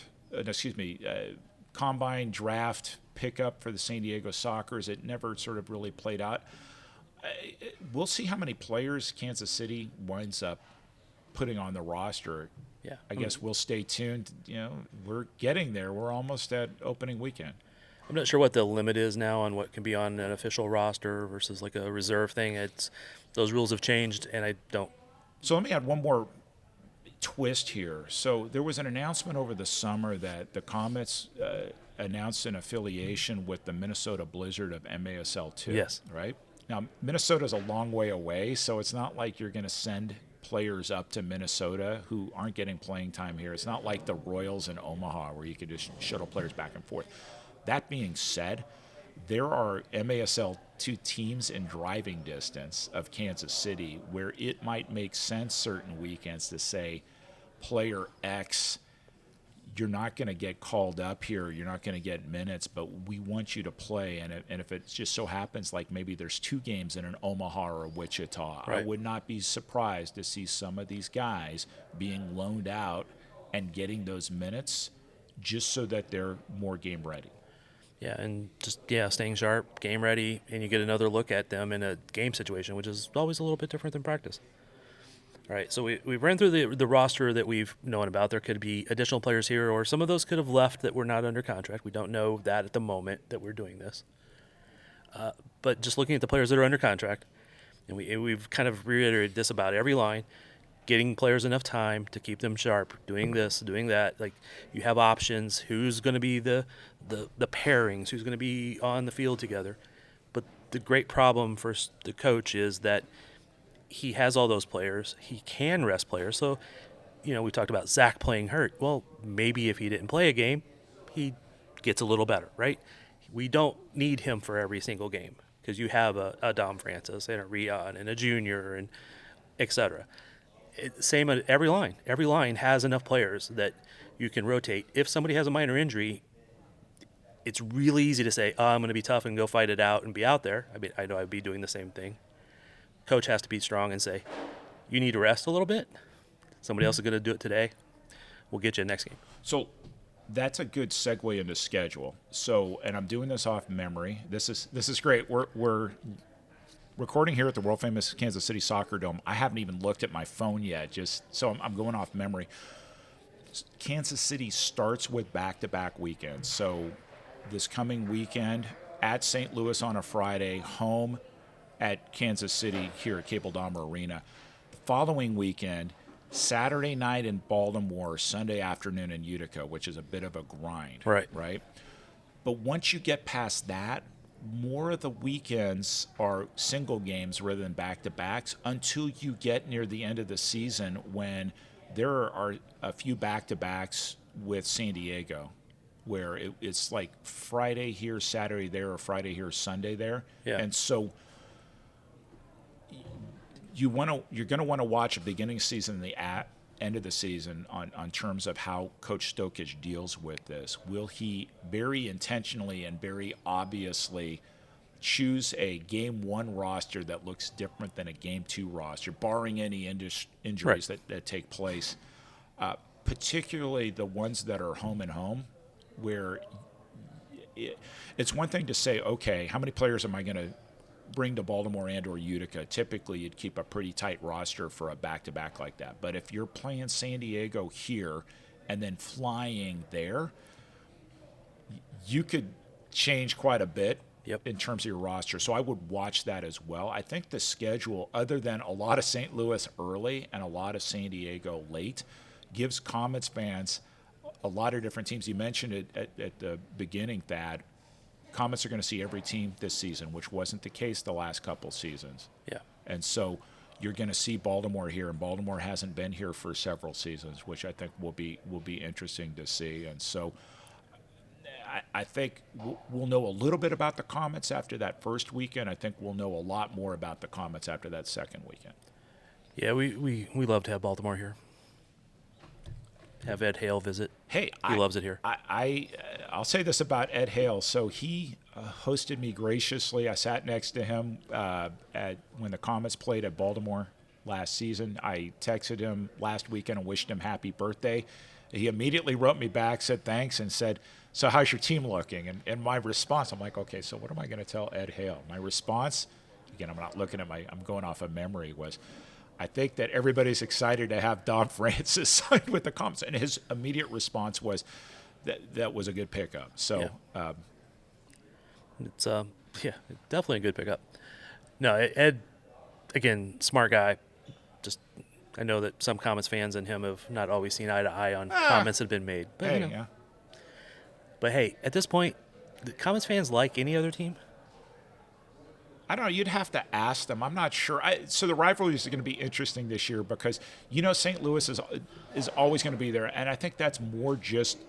combine draft pickup for the San Diego Sockers. It never sort of really played out. We'll see how many players Kansas City winds up putting on the roster. Yeah, I guess we'll stay tuned. We're getting there. We're almost at opening weekend. I'm not sure what the limit is now on what can be on an official roster versus like a reserve thing. Those rules have changed, and I don't. So let me add one more twist here. So there was an announcement over the summer that the Comets announced an affiliation with the Minnesota Blizzard of MASL 2. Yes. Right? Now, Minnesota's a long way away, so it's not like you're going to send players up to Minnesota who aren't getting playing time here. It's not like the Royals in Omaha where you could just shuttle players back and forth. That being said, there are MASL 2 teams in driving distance of Kansas City where it might make sense certain weekends to say, player X, you're not going to get called up here, you're not going to get minutes, but we want you to play. And if it just so happens like maybe there's 2 games in an Omaha or a Wichita, right, I would not be surprised to see some of these guys being loaned out and getting those minutes just so that they're more game ready. Yeah, and just staying sharp, game ready, and you get another look at them in a game situation, which is always a little bit different than practice. All right, so we ran through the roster that we've known about. There could be additional players here, or some of those could have left that were not under contract. We don't know that at the moment that we're doing this. But just looking at the players that are under contract, and we've kind of reiterated this about every line, getting players enough time to keep them sharp, doing this, doing that. Like, you have options. Who's going to be the pairings? Who's going to be on the field together? But the great problem for the coach is that he has all those players. He can rest players. So, we talked about Zach playing hurt. Well, maybe if he didn't play a game, he gets a little better, right? We don't need him for every single game because you have a Dom Francis and a Rion and a Junior and et cetera. Same at every line. Every line has enough players that you can rotate. If somebody has a minor injury, it's really easy to say, I'm going to be tough and go fight it out and be out there. I mean, I know I'd be doing the same thing. Coach has to be strong and say, you need to rest a little bit. Somebody else is going to do it today. We'll get you next game. So that's a good segue into schedule. So, and I'm doing this off memory. This is great. We're recording here at the world famous Kansas City Soccer Dome. I haven't even looked at my phone yet, just so I'm going off memory. Kansas City starts with back-to-back weekends. So this coming weekend at St. Louis on a Friday, home at Kansas City here at Cable Dahmer Arena. The following weekend, Saturday night in Baltimore, Sunday afternoon in Utica, which is a bit of a grind. Right? But once you get past that, more of the weekends are single games rather than back-to-backs until you get near the end of the season when there are a few back-to-backs with San Diego where it's like Friday here, Saturday there, or Friday here, Sunday there. Yeah. And so you're going to want to watch the beginning of the season and the end of the season on terms of how Coach Stokich deals with this. Will he very intentionally and very obviously choose a Game 1 roster that looks different than a Game 2 roster, barring any injuries that take place, particularly the ones that are home and home, where it's one thing to say, okay, how many players am I going to bring to Baltimore and or Utica? Typically, you'd keep a pretty tight roster for a back-to-back like that. But if you're playing San Diego here and then flying there, you could change quite a bit in terms of your roster. So I would watch that as well. I think the schedule, other than a lot of St. Louis early and a lot of San Diego late, gives Comets fans a lot of different teams. You mentioned it at the beginning, Thad. Comets are going to see every team this season, which wasn't the case the last couple seasons. Yeah. And so you're going to see Baltimore here, and Baltimore hasn't been here for several seasons, which I think will be interesting to see. And so I think we'll know a little bit about the Comets after that first weekend. I think we'll know a lot more about the Comets after that second weekend. Yeah, we love to have Baltimore here. Have Ed Hale visit. Hey, he loves it here. I'll say this about Ed Hale. So he hosted me graciously. I sat next to him when the Comets played at Baltimore last season. I texted him last weekend and wished him happy birthday. He immediately wrote me back, said thanks, and said, so how's your team looking? And my response, I'm like, okay, so what am I going to tell Ed Hale? My response, again, I'm not looking at I'm going off of memory, was, I think that everybody's excited to have Don Francis signed with the Comets. And his immediate response was that was a good pickup. So it's definitely a good pickup. No, Ed, again, smart guy. Just I know that some Comets fans and him have not always seen eye to eye on comments that have been made. But, But hey, at this point, the Comets fans like any other team? I don't know. You'd have to ask them. I'm not sure. So the rivalry is going to be interesting this year because, St. Louis is always going to be there. And I think that's more just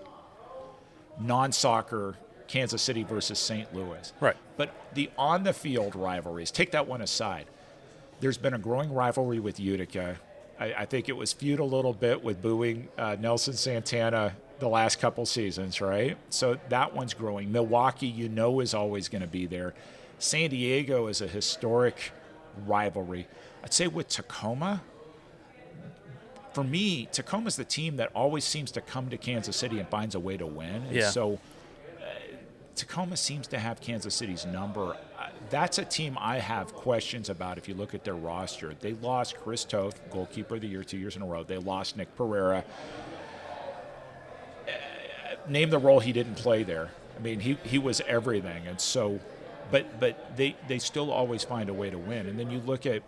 non-soccer Kansas City versus St. Louis. Right. But the on-the-field rivalries, take that one aside. There's been a growing rivalry with Utica. I think it was feud a little bit with booing Nelson Santana the last couple seasons, right? So that one's growing. Milwaukee, is always going to be there. San Diego is a historic rivalry. I'd say with Tacoma, for me, Tacoma's the team that always seems to come to Kansas City and finds a way to win. And so Tacoma seems to have Kansas City's number. That's a team I have questions about if you look at their roster. They lost Chris Toth, goalkeeper of the year 2 years in a row. They lost Nick Pereira. Name the role he didn't play there. I mean, he was everything. And so... But they still always find a way to win. And then you look at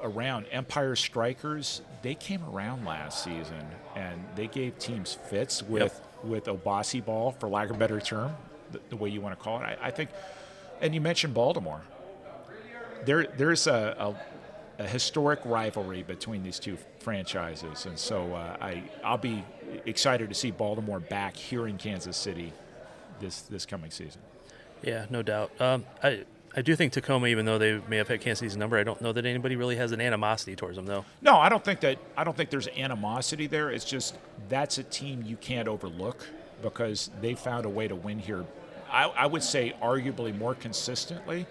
around Empire Strikers, they came around last season, and they gave teams fits with Obasi ball, for lack of a better term, the way you want to call it. I think, and you mentioned Baltimore. There's a historic rivalry between these two franchises. And so I'll be excited to see Baltimore back here in Kansas City this coming season. Yeah, no doubt. I do think Tacoma, even though they may have had Kansas City's number, I don't know that anybody really has an animosity towards them, though. No, I don't think there's animosity there. It's just that's a team you can't overlook because they found a way to win here. I would say arguably more consistently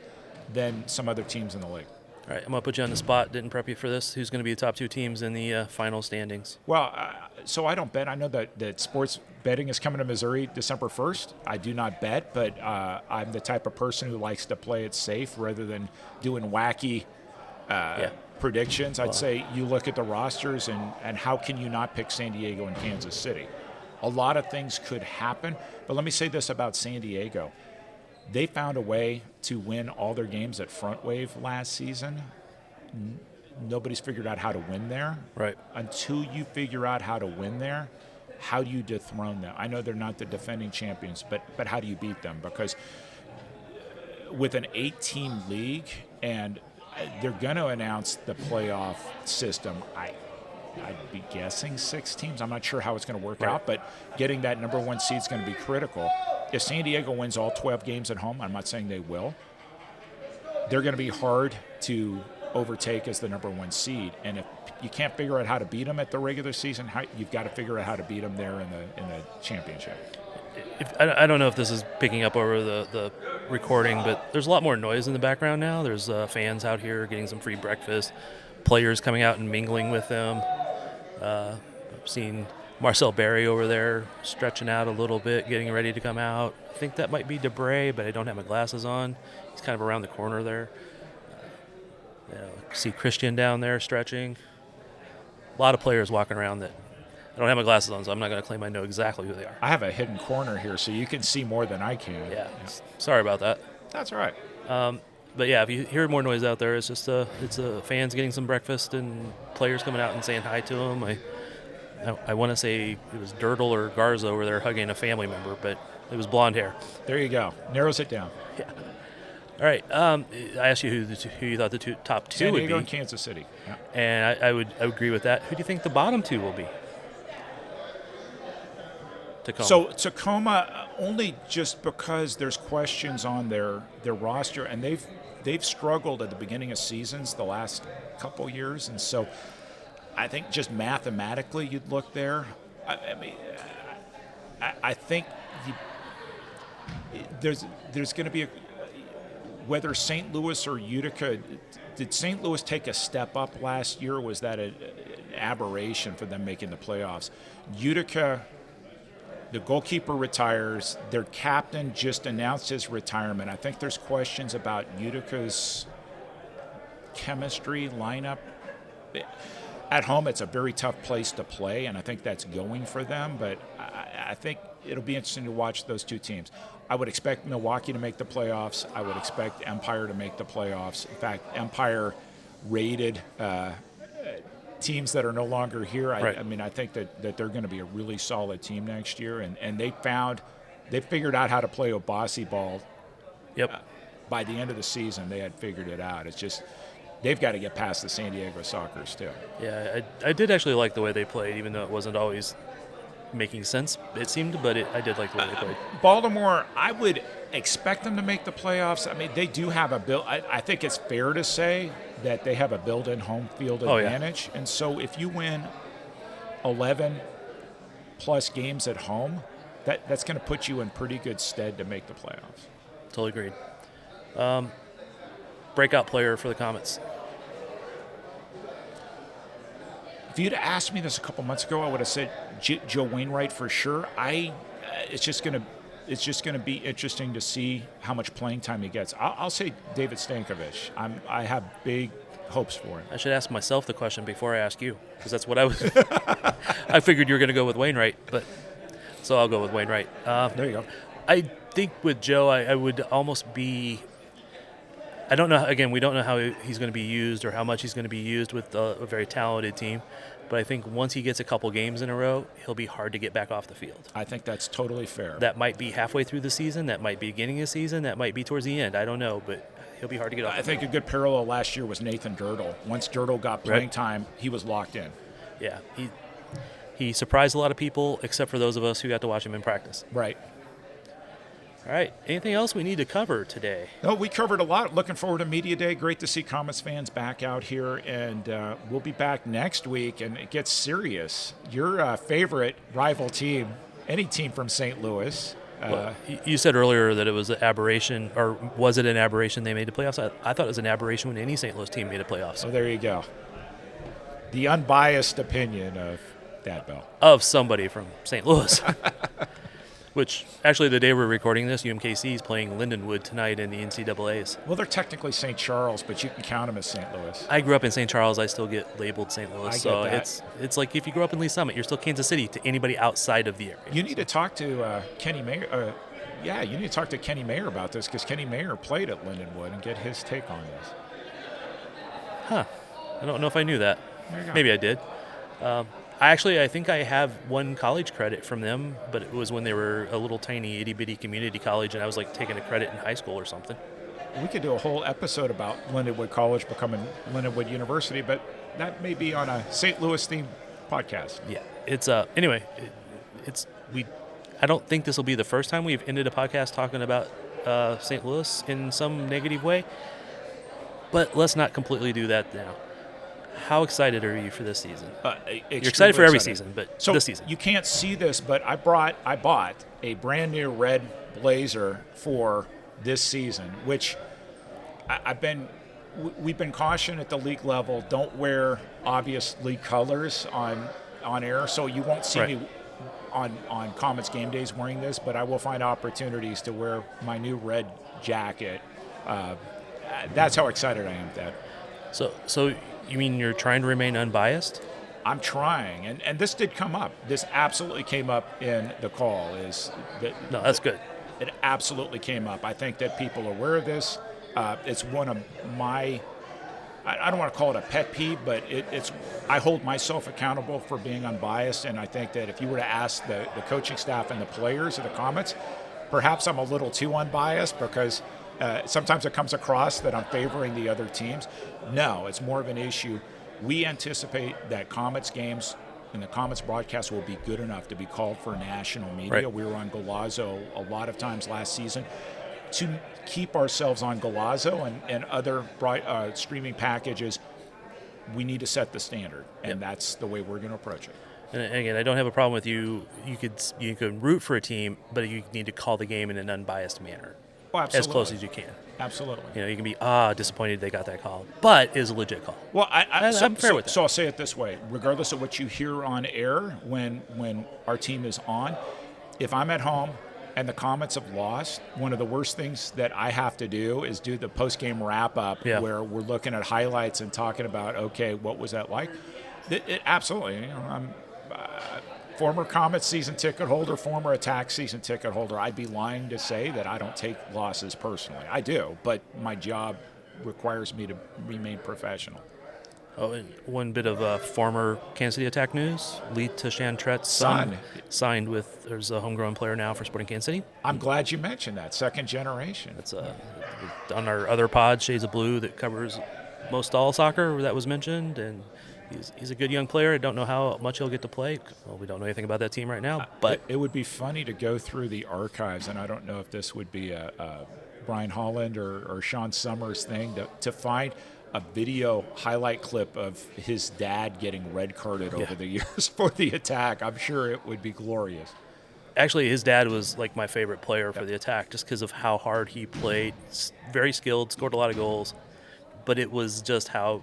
than some other teams in the league. All right, I'm going to put you on the spot. Didn't prep you for this. Who's going to be the top two teams in the final standings? Well, so I don't bet. I know that sports betting is coming to Missouri December 1st. I do not bet, but I'm the type of person who likes to play it safe rather than doing wacky predictions. I'd say you look at the rosters and how can you not pick San Diego and Kansas City? A lot of things could happen, but let me say this about San Diego. They found a way to win all their games at Front Wave last season. Nobody's figured out how to win there. Right. Until you figure out how to win there, how do you dethrone them? I know they're not the defending champions, but how do you beat them? Because with an 8-team league, and they're going to announce the playoff system, I'd be guessing 6 teams. I'm not sure how it's going to work out, but getting that number 1 seed is going to be critical. If San Diego wins all 12 games at home, I'm not saying they will, they're going to be hard to overtake as the number 1 seed. And if you can't figure out how to beat them at the regular season, you've got to figure out how to beat them there in the championship. I don't know if this is picking up over the recording, but there's a lot more noise in the background now. There's fans out here getting some free breakfast, players coming out and mingling with them. I've seen Marcel Berry over there stretching out a little bit, getting ready to come out. I think that might be Debray, but I don't have my glasses on. He's kind of around the corner there. See Christian down there stretching. A lot of players walking around that I don't have my glasses on, so I'm not going to claim I know exactly who they are. I have a hidden corner here, so you can see more than I can. Yeah. Sorry about that. That's all right. But yeah, if you hear more noise out there, it's just fans getting some breakfast and players coming out and saying hi to them. I want to say it was Dirtle or Garza over there hugging a family member, but it was blonde hair. There you go. Narrows it down. Yeah. All right. I asked you who you thought the top two would be. San Diego and Kansas City. Yeah. And I would agree with that. Who do you think the bottom two will be? Tacoma. So Tacoma, only just because there's questions on their roster, and they've struggled at the beginning of seasons the last couple years, and so I think just mathematically you'd look there. I think there's going to be whether St. Louis or Utica. Did St. Louis take a step up last year, or was that an aberration for them making the playoffs? Utica, the goalkeeper retires. Their captain just announced his retirement. I think there's questions about Utica's chemistry lineup. At home, it's a very tough place to play, and I think that's going for them. But I think it'll be interesting to watch those two teams. I would expect Milwaukee to make the playoffs. I would expect Empire to make the playoffs. In fact, Empire rated teams that are no longer here. Right. I think that they're going to be a really solid team next year, and they figured out how to play Obasi ball. Yep. By the end of the season, they had figured it out. It's just they've got to get past the San Diego Sockers too. Yeah, I did actually like the way they played, even though it wasn't always making sense, it seemed, but I did like the way they played. Baltimore, I would expect them to make the playoffs. I mean, they do have a build. I think it's fair to say that they have a built-in home field advantage. And so if you win 11 plus games at home, that's going to put you in pretty good stead to make the playoffs. Totally agreed. Breakout player for the Comets. If you'd asked me this a couple months ago, I would have said Joe Wainwright for sure. It's just going to be interesting to see how much playing time he gets. I'll say David Stankovic. I have big hopes for him. I should ask myself the question before I ask you, because that's what I was. I figured you were going to go with Wainwright, so I'll go with Wainwright. There you go. I think with Joe, I would almost be. I don't know. Again, we don't know how he's going to be used or how much he's going to be used with a very talented team. But I think once he gets a couple games in a row, he'll be hard to get back off the field. I think that's totally fair. That might be halfway through the season. That might be beginning of the season. That might be towards the end. I don't know, but he'll be hard to get off the field. I think a good parallel last year was Nathan Dirtle. Once Dirtle got playing time, he was locked in. Yeah, he surprised a lot of people, except for those of us who got to watch him in practice. Right. All right. Anything else we need to cover today? No, we covered a lot. Looking forward to Media Day. Great to see Comets fans back out here. And we'll be back next week, and it gets serious. Your favorite rival team, any team from St. Louis. Well, you said earlier that it was an aberration, or was it an aberration they made the playoffs? I thought it was an aberration when any St. Louis team made the playoffs. Oh, there you go. The unbiased opinion of Dad Bell. Of somebody from St. Louis. Which, actually, the day we're recording this, UMKC is playing Lindenwood tonight in the NCAAs. Well, they're technically St. Charles, but you can count them as St. Louis. I grew up in St. Charles. I still get labeled St. Louis. I get that. It's like if you grew up in Lee Summit, you're still Kansas City to anybody outside of the area. You need to talk to Kenny Mayer. You need to talk to Kenny Mayer about this, because Kenny Mayer played at Lindenwood, and get his take on this. Huh. I don't know if I knew that. There you go. Maybe I did. I think I have one college credit from them, but it was when they were a little tiny itty-bitty community college, and I was like taking a credit in high school or something. We could do a whole episode about Lindenwood College becoming Lindenwood University, but that may be on a St. Louis-themed podcast. Yeah. It's anyway, I don't think this will be the first time we've ended a podcast talking about St. Louis in some negative way. But let's not completely do that now. How excited are you for this season? You're excited Extremely for every excited. season, but So this season. you can't see this, but I bought a brand new red blazer for this season, which we've been cautioned at the league level, don't wear obvious league colors on air, so you won't see me on Comets game days wearing this, but I will find opportunities to wear my new red jacket. That's how excited I am, Dad. So you mean you're trying to remain unbiased? I'm trying, and this did come up. This absolutely came up in the call. No, that's good. It absolutely came up. I think that people are aware of this. It's one of my, I don't want to call it a pet peeve, but it's I hold myself accountable for being unbiased, and I think that if you were to ask the coaching staff and the players of the Comets, perhaps I'm a little too unbiased because sometimes it comes across that I'm favoring the other teams. No, it's more of an issue. We anticipate that Comets games and the Comets broadcast will be good enough to be called for national media. Right. We were on Golazo a lot of times last season. To keep ourselves on Golazo and other streaming packages, we need to set the standard, and that's the way we're going to approach it. And again, I don't have a problem with you. You could root for a team, but you need to call the game in an unbiased manner, as close as you can. Absolutely. You can be disappointed they got that call, but it is a legit call. Well, I'm fair with that. So I'll say it this way: regardless of what you hear on air when our team is on, if I'm at home and the Comets have lost, one of the worst things that I have to do is do the post-game wrap-up where we're looking at highlights and talking about, okay, what was that like? It absolutely. I'm former Comets season ticket holder, former Attack season ticket holder. I'd be lying to say that I don't take losses personally. I do, but my job requires me to remain professional. Oh, and one bit of former Kansas City Attack news. Lee Tashantret's son signed with, there's a homegrown player now for Sporting Kansas City. I'm glad you mentioned that, second generation. It's on our other pod, Shades of Blue, that covers most all soccer, that was mentioned, and he's a good young player. I don't know how much he'll get to play. Well, we don't know anything about that team right now, but it would be funny to go through the archives, and I don't know if this would be a Brian Holland or Sean Summers thing, to find a video highlight clip of his dad getting red carded over the years for the Attack. I'm sure it would be glorious. Actually, his dad was like my favorite player for the Attack just because of how hard he played. Very skilled, scored a lot of goals, but it was just how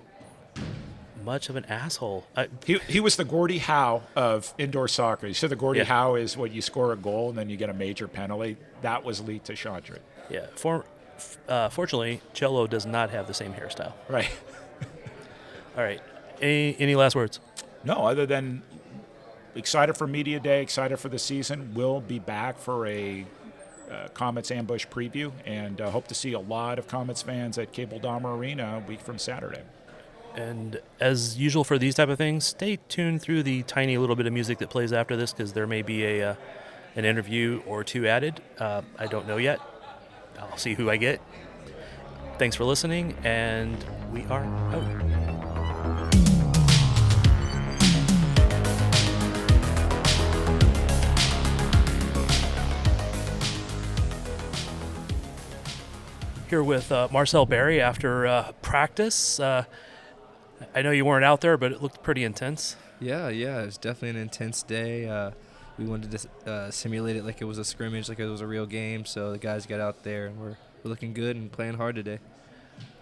much of an asshole. He was the Gordie Howe of indoor soccer. You said the Gordie Howe is what you score a goal and then you get a major penalty. That was Lee Tashantret. Yeah. Fortunately, Cello does not have the same hairstyle. Right. All right. Any last words? No, other than excited for Media Day, excited for the season. We'll be back for a Comets Ambush preview, and hope to see a lot of Comets fans at Cable Dahmer Arena a week from Saturday. And as usual for these type of things, stay tuned through the tiny little bit of music that plays after this, because there may be an interview or two added. I don't know yet. I'll see who I get. Thanks for listening, and we are out. Here with Marcel Berry after practice. I know you weren't out there, but it looked pretty intense. Yeah, it was definitely an intense day. We wanted to simulate it like it was a scrimmage, like it was a real game. So the guys got out there, and we're looking good and playing hard today.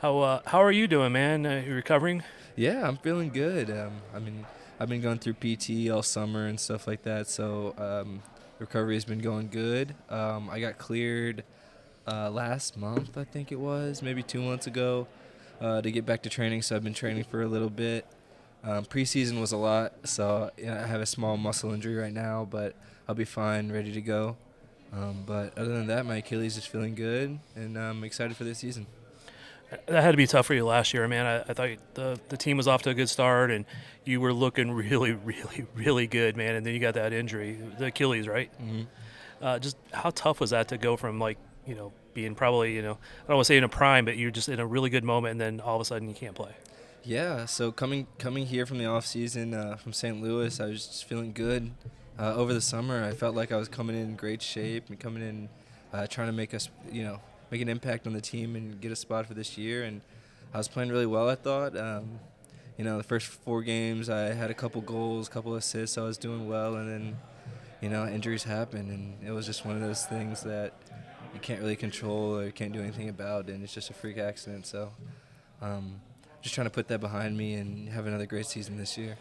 How are you doing, man? You recovering? Yeah, I'm feeling good. I've been going through PT all summer and stuff like that. So recovery has been going good. I got cleared last month, I think it was, maybe 2 months ago, to get back to training. So I've been training for a little bit. Preseason was a lot, so I have a small muscle injury right now, but I'll be fine, ready to go. But other than that, my Achilles is feeling good, and I'm excited for this season. That had to be tough for you last year, man. I thought the team was off to a good start, and you were looking really, really, really good, man. And then you got that injury, the Achilles, right? Mm-hmm. Just how tough was that to go from, being probably, I don't want to say in a prime, but you're just in a really good moment, and then all of a sudden you can't play. Yeah, so coming here from the off season from St. Louis, I was just feeling good. Over the summer, I felt like I was coming in great shape and coming in trying to make us, make an impact on the team and get a spot for this year. And I was playing really well, I thought. You know, the first 4 games, I had a couple goals, a couple assists. I was doing well, and then, you know, injuries happened, and it was just one of those things that you can't really control or you can't do anything about, and it's just a freak accident. So just trying to put that behind me and have another great season this year.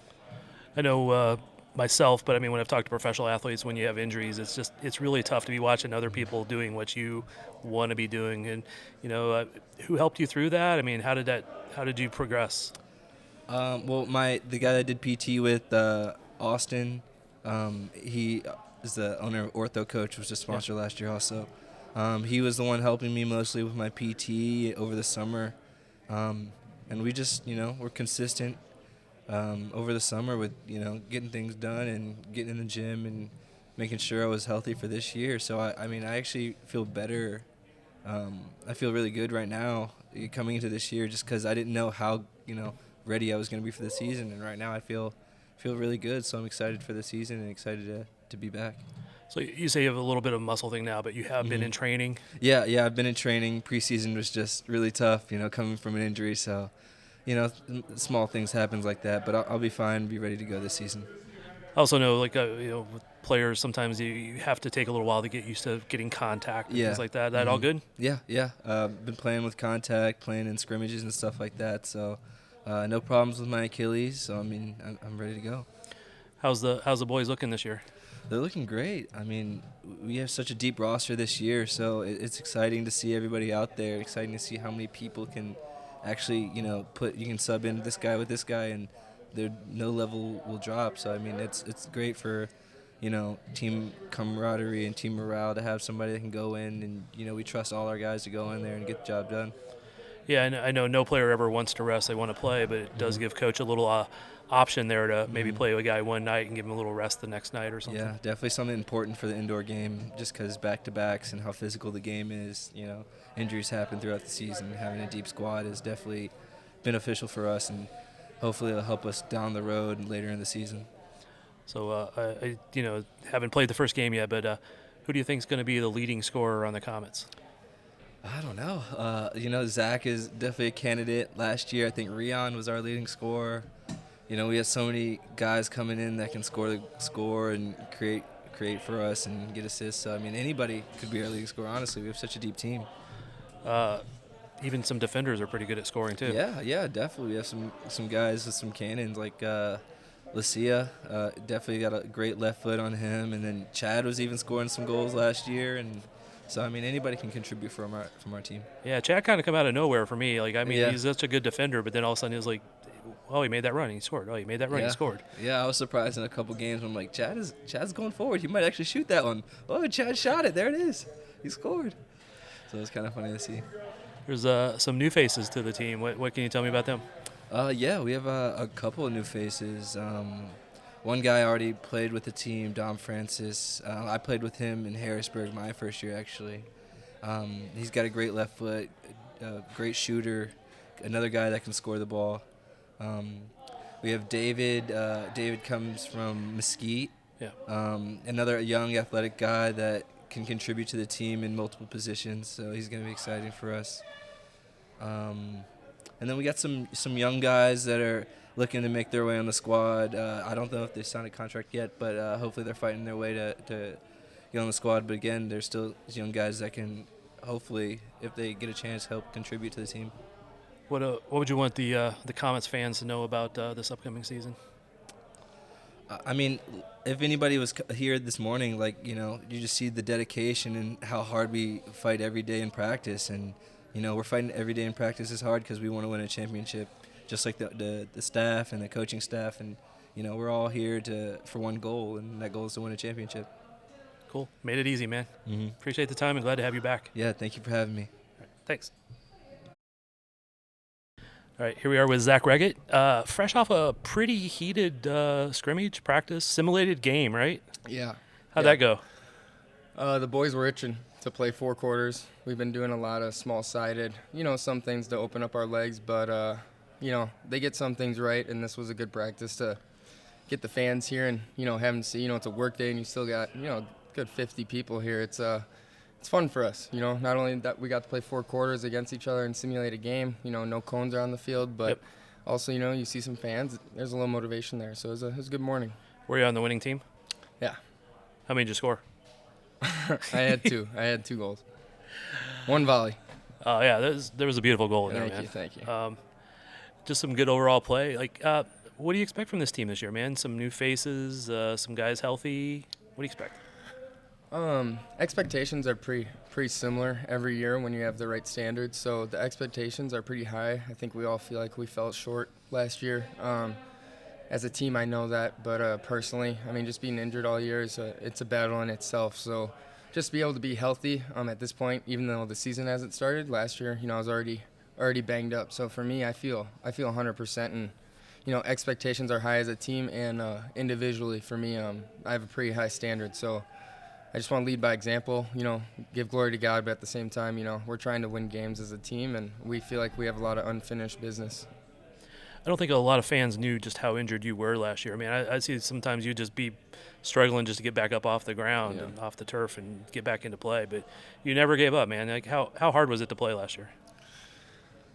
I know myself, but I mean, when I've talked to professional athletes, when you have injuries, it's really tough to be watching other people doing what you want to be doing. And, you know, who helped you through that? I mean, how did you progress? Well, the guy that I did PT with, Austin, he is the owner of Ortho Coach, was a sponsor last year also. He was the one helping me mostly with my PT over the summer. And we just, you know, we're consistent over the summer with, you know, getting things done and getting in the gym and making sure I was healthy for this year. So, I mean, I actually feel better. I feel really good right now coming into this year just because I didn't know how, you know, ready I was going to be for the season. And right now I feel really good. So I'm excited for the season and excited to be back. So you say you have a little bit of muscle thing now, but you have been in training? Yeah, I've been in training. Preseason was just really tough, you know, coming from an injury. So, you know, small things happens like that, but I'll be fine, be ready to go this season. I also know, like, you know, with players, sometimes you have to take a little while to get used to getting contact and things like that. That all good? Yeah. Been playing with contact, playing in scrimmages and stuff like that. So no problems with my Achilles. So, I mean, I'm ready to go. How's the boys looking this year? They're looking great. I mean, we have such a deep roster this year, so it's exciting to see everybody out there. Exciting to see how many people can actually, you know, you can sub in this guy with this guy, and no level will drop. So I mean, it's great for, you know, team camaraderie and team morale to have somebody that can go in, and you know, we trust all our guys to go in there and get the job done. Yeah, and I know no player ever wants to rest; they want to play, but it does give coach a little option there to maybe play a guy one night and give him a little rest the next night or something. Yeah, definitely something important for the indoor game, just because back-to-backs and how physical the game is. You know, injuries happen throughout the season. Having a deep squad is definitely beneficial for us, and hopefully it'll help us down the road and later in the season. So, I you know, haven't played the first game yet, but who do you think is going to be the leading scorer on the Comets? I don't know. You know, Zach is definitely a candidate. Last year, I think Rion was our leading scorer. You know, we have so many guys coming in that can score and create for us and get assists. So, I mean, anybody could be our leading scorer, honestly. We have such a deep team. Even some defenders are pretty good at scoring, too. Yeah, definitely. We have some guys with some cannons, like Lucia. Definitely got a great left foot on him. And then Chad was even scoring some goals last year. And so, I mean, anybody can contribute from our team. Yeah, Chad kind of come out of nowhere for me. Like, I mean, he's such a good defender, but then all of a sudden he was like, oh, he made that run and he scored. Oh, he made that run and he scored. Yeah, I was surprised in a couple games. I'm like, Chad's going forward. He might actually shoot that one. Oh, Chad shot it. There it is. He scored. So it's kind of funny to see. There's some new faces to the team. What can you tell me about them? Yeah, we have a couple of new faces. One guy already played with the team, Dom Francis. I played with him in Harrisburg my first year, actually. He's got a great left foot, great shooter, another guy that can score the ball. We have David. David comes from Mesquite. Yeah. Another young athletic guy that can contribute to the team in multiple positions, so he's going to be exciting for us. And then we got some young guys that are looking to make their way on the squad. I don't know if they signed a contract yet, but hopefully they're fighting their way to get on the squad. But again, they're still young guys that can hopefully, if they get a chance, help contribute to the team. What would you want the Comets fans to know about this upcoming season? I mean, if anybody was here this morning, like, you know, you just see the dedication and how hard we fight every day in practice. And, you know, we're fighting every day in practice is hard because we want to win a championship, just like the staff and the coaching staff. And, you know, we're all here for one goal, and that goal is to win a championship. Cool. Made it easy, man. Mm-hmm. Appreciate the time and glad to have you back. Yeah, thank you for having me. Thanks. All right, here we are with Zach Reggett, fresh off a pretty heated scrimmage practice, simulated game, right? Yeah. How'd that go? The boys were itching to play 4 quarters. We've been doing a lot of small-sided, you know, some things to open up our legs, but, you know, they get some things right, and this was a good practice to get the fans here and, you know, having to see, you know, it's a work day and you still got, you know, good 50 people here. It's it's fun for us. You know, not only that we got to play 4 quarters against each other and simulate a game. You know, no cones are on the field, but also, you know, you see some fans. There's a little motivation there. So it was a good morning. Were you on the winning team? Yeah. How many did you score? I had 2. I had 2 goals. 1 volley. Oh, yeah, there was a beautiful goal in there, man. Thank you. Just some good overall play. Like, what do you expect from this team this year, man? Some new faces, some guys healthy. What do you expect? Expectations are pretty similar every year when you have the right standards. So the expectations are pretty high. I think we all feel like we fell short last year. As a team, I know that, but personally, I mean, just being injured all year it's a battle in itself. So just be able to be healthy at this point, even though the season hasn't started. Last year, you know, I was already banged up. So for me, I feel 100%, and you know, expectations are high as a team and individually. For me, I have a pretty high standard. So I just want to lead by example. You know, give glory to God, but at the same time, you know, we're trying to win games as a team, and we feel like we have a lot of unfinished business. I don't think a lot of fans knew just how injured you were last year. I mean, I see sometimes you just be struggling just to get back up off the ground and off the turf and get back into play, but you never gave up, man. Like, how hard was it to play last year?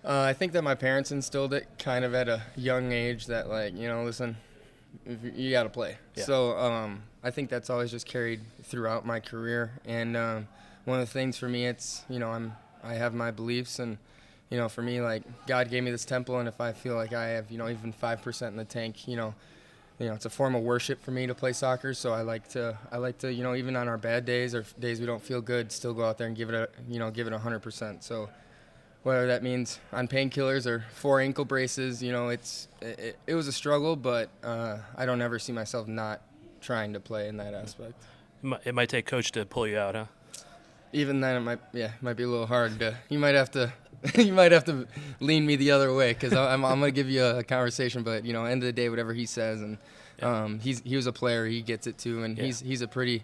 I think that my parents instilled it kind of at a young age that, like, you know, listen, you got to play. Yeah. So I think that's always just carried throughout my career. And one of the things for me, it's, you know, I have my beliefs, and you know, for me, like, God gave me this temple, and if I feel like I have, you know, even 5% in the tank, you know, it's a form of worship for me to play soccer. So I like to, you know, even on our bad days or days we don't feel good, still go out there and give it 100%. So whether that means on painkillers or 4 ankle braces, you know, it was a struggle, but I don't ever see myself not trying to play in that aspect. It might take coach to pull you out, huh? Even then, it might be a little hard. You might have to lean me the other way, because I'm gonna give you a conversation. But you know, end of the day, whatever he says, and he was a player, he gets it too, and he's a pretty,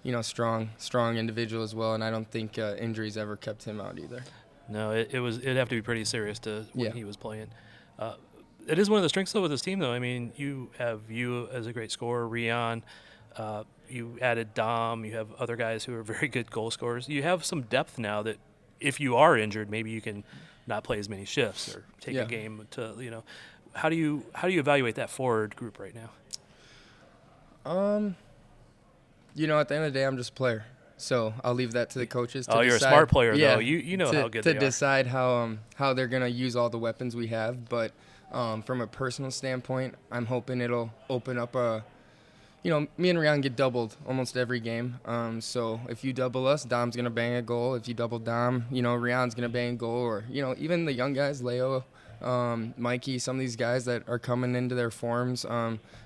you know, strong individual as well. And I don't think injuries ever kept him out either. No, it'd have to be pretty serious when he was playing. It is one of the strengths though with this team, though. I mean, you have you as a great scorer, Rian. You added Dom. You have other guys who are very good goal scorers. You have some depth now that if you are injured, maybe you can not play as many shifts or take a game to, you know. How do you evaluate that forward group right now? You know, at the end of the day, I'm just a player. So I'll leave that to the coaches to decide. You're a smart player, though. You know how good they are. To decide how they're going to use all the weapons we have. But from a personal standpoint, I'm hoping it'll open up you know, me and Rian get doubled almost every game. So if you double us, Dom's going to bang a goal. If you double Dom, you know, Rian's going to bang a goal. Or, you know, even the young guys, Leo, Mikey, some of these guys that are coming into their forms.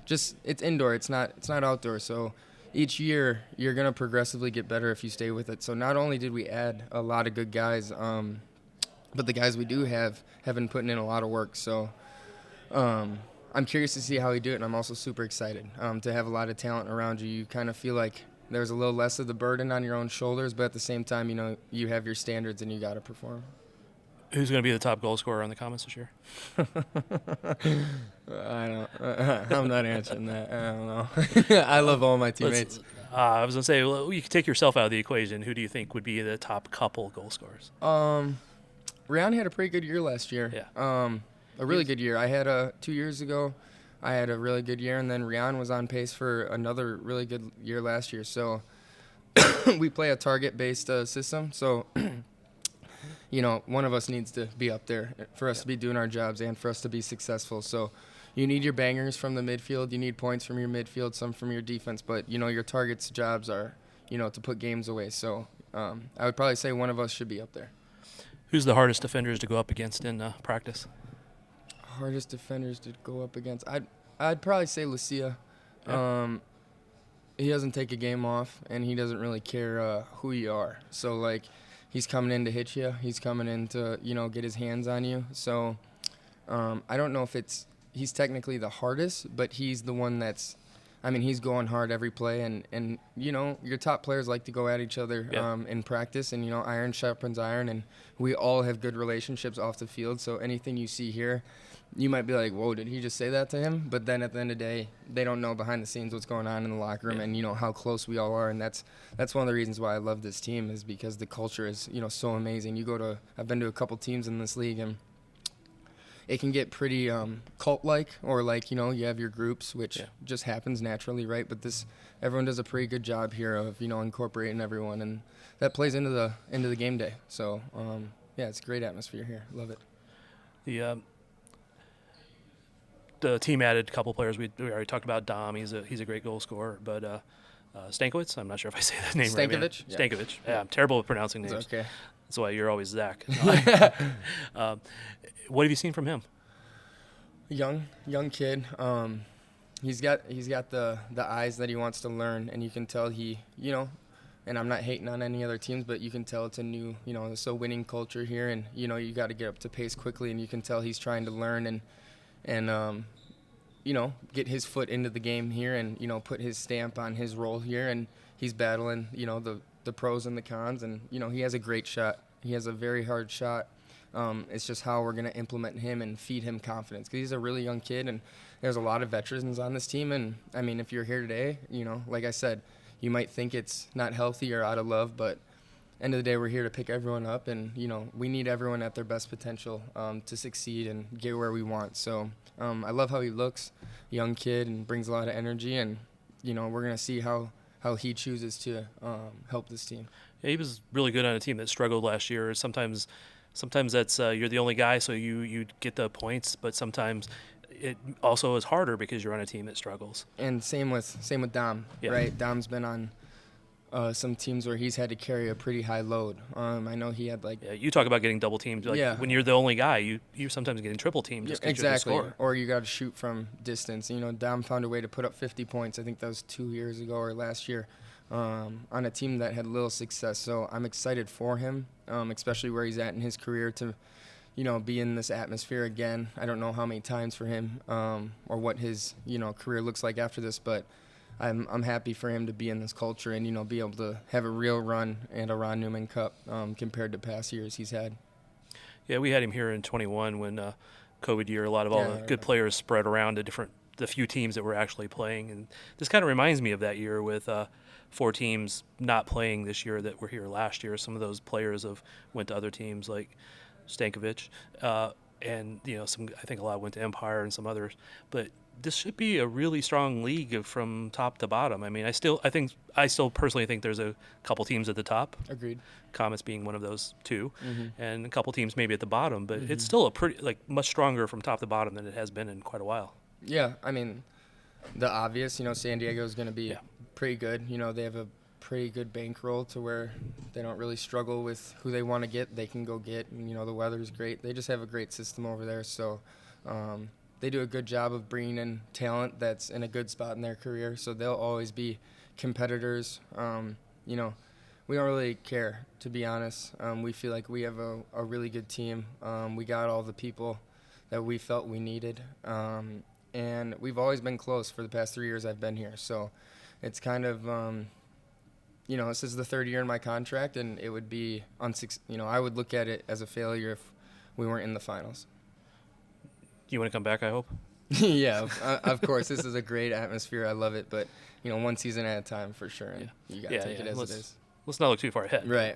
Just it's indoor. It's not outdoor. So each year you're going to progressively get better if you stay with it. So not only did we add a lot of good guys, but the guys we do have been putting in a lot of work. So I'm curious to see how we do it, and I'm also super excited to have a lot of talent around you. You kind of feel like there's a little less of the burden on your own shoulders, but at the same time, you know, you have your standards and you got to perform. Who's going to be the top goal scorer on the Comets this year? I'm not answering that. I don't know. I love all my teammates. I was going to say, well, you could take yourself out of the equation. Who do you think would be the top couple goal scorers? Rian had a pretty good year last year. Yeah. A really good year. I had 2 years ago, I had a really good year, and then Rian was on pace for another really good year last year. So we play a target-based system. So, you know, one of us needs to be up there for us to be doing our jobs and for us to be successful. So you need your bangers from the midfield. You need points from your midfield, some from your defense. But, you know, your target's jobs are, you know, to put games away. So I would probably say one of us should be up there. Who's the hardest defenders to go up against in practice? Hardest defenders to go up against, I'd probably say Lucia. Yeah. He doesn't take a game off, and he doesn't really care who you are. So, like, he's coming in to hit you. He's coming in to, you know, get his hands on you. So I don't know if he's technically the hardest, but he's the one that's, I mean, he's going hard every play. And you know, your top players like to go at each other in practice. And, you know, iron sharpens iron, and we all have good relationships off the field. So anything you see here, you might be like, whoa, did he just say that to him? But then at the end of the day, they don't know behind the scenes what's going on in the locker room and, how close we all are. And that's one of the reasons why I love this team, is because the culture is, so amazing. I've been to a couple teams in this league, and it can get pretty cult-like, or you have your groups, which just happens naturally, right? But everyone does a pretty good job here of, incorporating everyone, and that plays into the game day. So, it's a great atmosphere here. Love it. The team added a couple players. We already talked about Dom. He's a great goal scorer. But Stankiewicz, I'm not sure if I say that name right. Stankiewicz? Yeah. Stankiewicz. Yeah, I'm terrible at pronouncing names. It's okay. That's why you're always Zach. What have you seen from him? Young kid. He's got the eyes that he wants to learn, and you can tell he, and I'm not hating on any other teams, but you can tell it's a new, it's a winning culture here, and you got to get up to pace quickly, and you can tell he's trying to learn and get his foot into the game here, and put his stamp on his role here, and he's battling the pros and the cons, and he has a great shot. He has a very hard shot. It's just how we're going to implement him and feed him confidence, because he's a really young kid, and there's a lot of veterans on this team. And I mean, if you're here today, like I said, you might think it's not healthy or out of love, but end of the day, we're here to pick everyone up, and we need everyone at their best potential to succeed and get where we want. So I love how he looks, young kid, and brings a lot of energy, and we're going to see how he chooses to help this team. Yeah, he was really good on a team that struggled last year. Sometimes that's you're the only guy, so you get the points, but sometimes it also is harder because you're on a team that struggles. And same with Dom, right? Dom's been on some teams where he's had to carry a pretty high load. I know he had you talk about getting double teamed. When you're the only guy, you're sometimes getting triple teamed just because you're the scorer. Or you got to shoot from distance. Dom found a way to put up 50 points. I think that was 2 years ago or last year. On a team that had little success. So I'm excited for him, especially where he's at in his career, to be in this atmosphere again. I don't know how many times for him, or what his career looks like after this, but I'm happy for him to be in this culture and be able to have a real run and a Ron Newman Cup compared to past years he's had. Yeah, we had him here in 21 when COVID year. A lot of all the good players spread around to the few teams that were actually playing, and this kind of reminds me of that year with 4 teams not playing this year that were here last year. Some of those players went to other teams like Stankiewicz, and I think a lot went to Empire and some others. But this should be a really strong league from top to bottom. I mean, I still personally think there's a couple teams at the top. Agreed. Comets being one of those 2, and a couple teams maybe at the bottom. But it's still a pretty much stronger from top to bottom than it has been in quite a while. Yeah, I mean, the obvious, San Diego is going to be pretty good. They have a pretty good bankroll to where they don't really struggle with who they want to get. They can go get, and, the weather's great. They just have a great system over there. So they do a good job of bringing in talent that's in a good spot in their career. So they'll always be competitors. We don't really care, to be honest. We feel like we have a really good team. We got all the people that we felt we needed. And we've always been close for the past 3 years I've been here. So it's kind of, this is the 3rd year in my contract, and it would be, I would look at it as a failure if we weren't in the finals. You want to come back, I hope? Yeah, of course. This is a great atmosphere. I love it. But, one season at a time for sure. And you got to take it as it is. Let's not look too far ahead. Right.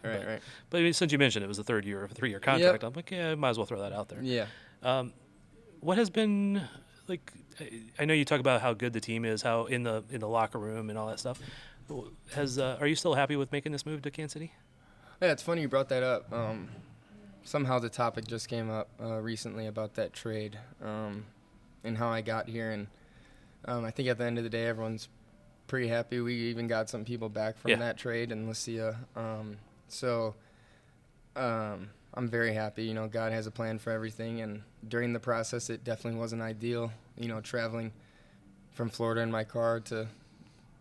But since you mentioned it was the 3rd year of a 3-year contract, I'm like, I might as well throw that out there. Yeah. What has been... I know you talk about how good the team is, how in the locker room and all that stuff. Are you still happy with making this move to Kansas City? Yeah, it's funny you brought that up. Somehow the topic just came up recently about that trade and how I got here. And I think at the end of the day, everyone's pretty happy. We even got some people back from that trade in Lucia. I'm very happy. God has a plan for everything, and during the process, it definitely wasn't ideal. Traveling from Florida in my car to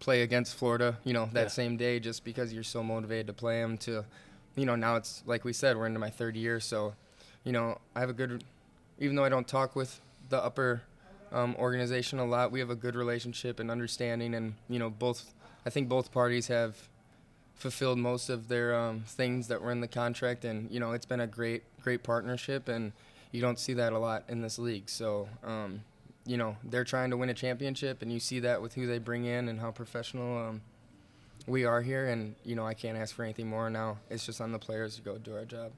play against Florida, that same day, just because you're so motivated to play them. To, now it's like we said, we're into my 3rd year, so, I have a good. Even though I don't talk with the upper organization a lot, we have a good relationship and understanding, and I think both parties have fulfilled most of their things that were in the contract, and it's been a great partnership, and you don't see that a lot in this league. So, you know, they're trying to win a championship, and you see that with who they bring in and how professional we are here. And, you know, I can't ask for anything more now. It's just on the players to go do our job.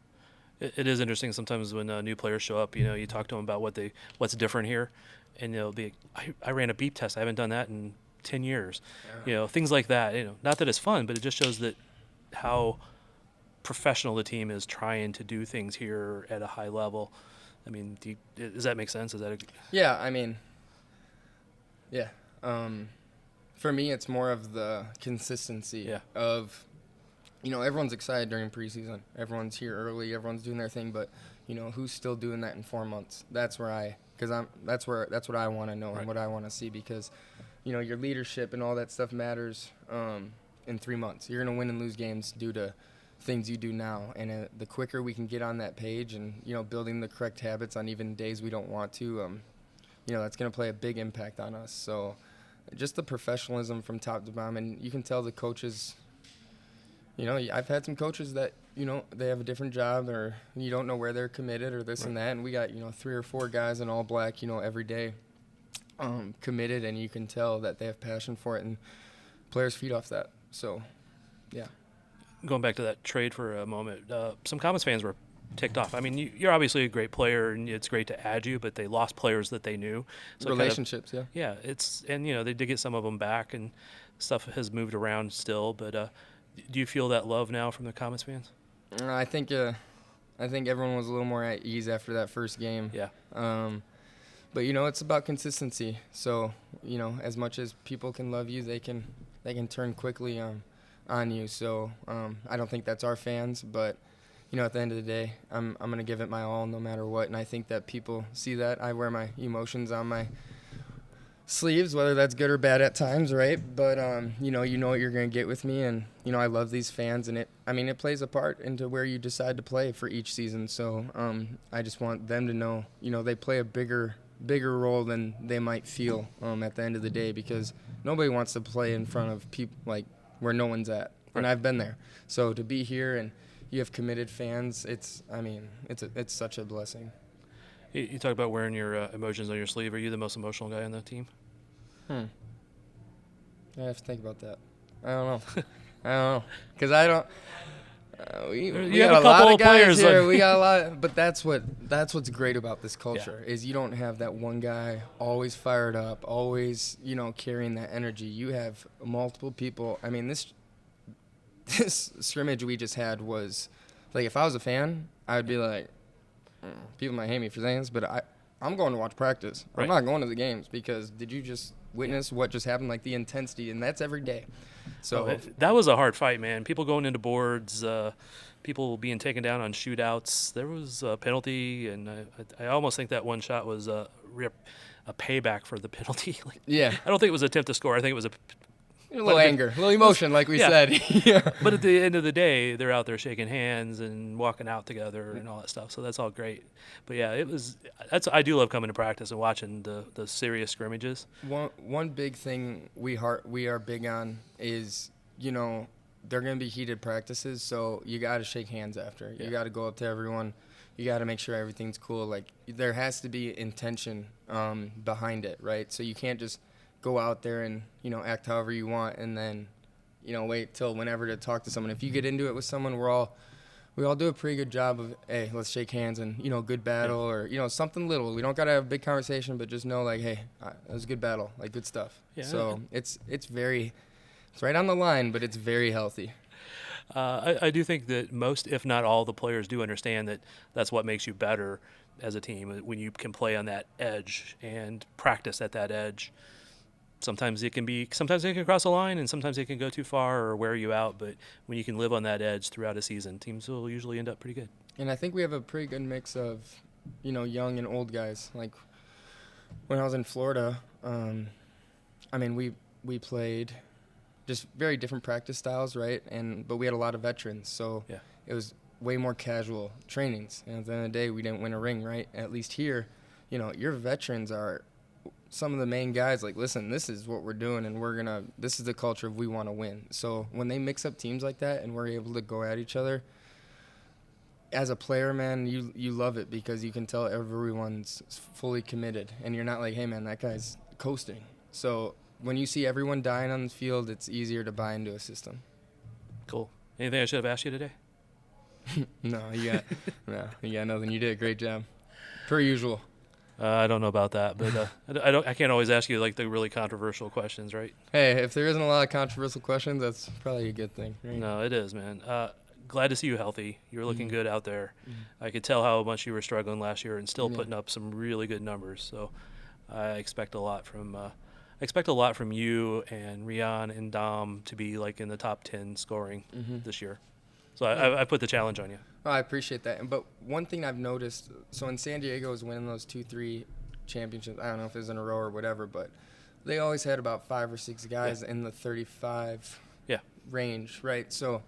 It is interesting sometimes when new players show up, you know, you talk to them about what's different here, and they'll be, I ran a beep test. I haven't done that in 10 years. Yeah. You know, things like that. You know, not that it's fun, but it just shows that how professional the team is trying to do things here at a high level. I mean, does that make sense? Is that Yeah, I mean, yeah. For me, it's more of the consistency of, you know, everyone's excited during preseason. Everyone's here early. Everyone's doing their thing. But, you know, who's still doing that in 4 months? That's what I want to know and what I want to see, because, you know, your leadership and all that stuff matters in 3 months. You're going to win and lose games due to things you do now, and the quicker we can get on that page and, you know, building the correct habits on even days we don't want to, you know, that's going to play a big impact on us. So just the professionalism from top to bottom, and you can tell the coaches, you know, I've had some coaches that, you know, they have a different job, or you don't know where they're committed or this and that, and we got, you know, 3 or 4 guys in all black, you know, every day committed, and you can tell that they have passion for it, and players feed off that. So, yeah. Going back to that trade for a moment, some Comets fans were ticked off. I mean, you're obviously a great player, and it's great to add you, but they lost players that they knew. So relationships, yeah. And you know, they did get some of them back, and stuff has moved around still. But do you feel that love now from the Comets fans? I think everyone was a little more at ease after that first game. Yeah. But you know, it's about consistency. So, you know, as much as people can love you, they can turn quickly on you. So I don't think that's our fans, but, you know, at the end of the day, I'm going to give it my all no matter what, and I think that people see that. I wear my emotions on my sleeves, whether that's good or bad at times, right? But, you know what you're going to get with me, and, you know, I love these fans, and it plays a part into where you decide to play for each season. So I just want them to know, you know, they play a bigger role than they might feel at the end of the day, because nobody wants to play in front of people like where no one's at, and I've been there. So to be here and you have committed fans, it's such a blessing. You talk about wearing your emotions on your sleeve. Are you the most emotional guy on the team? I have to think about that. I don't know, because I don't. We got a lot of guys here. We got a lot, but that's what's great about this culture is you don't have that one guy always fired up, always, you know, carrying that energy. You have multiple people. I mean, this scrimmage we just had was like, if I was a fan, I'd be like, people might hate me for saying this, but I'm going to watch practice. I'm not going to the games, because did you just witness what just happened? Like the intensity, and that's every day. So that was a hard fight, man. People going into boards, people being taken down on shootouts. There was a penalty, and I almost think that one shot was a payback for the penalty. I don't think it was an attempt to score. I think it was a little anger, a little emotion, like we said. Yeah. But at the end of the day, they're out there shaking hands and walking out together and all that stuff. So that's all great. But yeah, I do love coming to practice and watching the serious scrimmages. One big thing we are big on is, you know, they're going to be heated practices, so you got to shake hands after. You got to go up to everyone. You got to make sure everything's cool. Like, there has to be intention behind it, right? So you can't just go out there and, you know, act however you want and then, you know, wait till whenever to talk to someone. If you get into it with someone, we all do a pretty good job of, hey, let's shake hands and, you know, good battle or, you know, something little. We don't got to have a big conversation, but just know, like, hey, that was a good battle, like, good stuff. Yeah. So it's right on the line, but it's very healthy. I do think that most, if not all, the players do understand that that's what makes you better as a team, when you can play on that edge and practice at that edge. Sometimes they can cross a line, and sometimes they can go too far or wear you out. But when you can live on that edge throughout a season, teams will usually end up pretty good. And I think we have a pretty good mix of, you know, young and old guys. Like when I was in Florida, I mean, we played just very different practice styles, right? But we had a lot of veterans, so it was way more casual trainings. And at the end of the day, we didn't win a ring, right? At least here, you know, your veterans are some of the main guys. Like, listen, this is what we're doing, and this is the culture of we want to win. So when they mix up teams like that and we're able to go at each other, as a player, man, you love it because you can tell everyone's fully committed, and you're not like, hey, man, that guy's coasting. So when you see everyone dying on the field, it's easier to buy into a system. Cool. Anything I should have asked you today? No, you got nothing. You did a great job, per usual. I don't know about that, but I can't always ask you like the really controversial questions, right? Hey, if there isn't a lot of controversial questions, that's probably a good thing, right? No, it is, man. Glad to see you healthy. You were looking good out there. I could tell how much you were struggling last year and still putting up some really good numbers. So I expect a lot from you and Rian and Dom to be like in the top 10 scoring this year. So I put the challenge on you. Oh, I appreciate that. But one thing I've noticed, so in San Diego was winning those 2-3 championships. I don't know if it was in a row or whatever, but they always had about 5 or 6 guys in the 35 range, right? So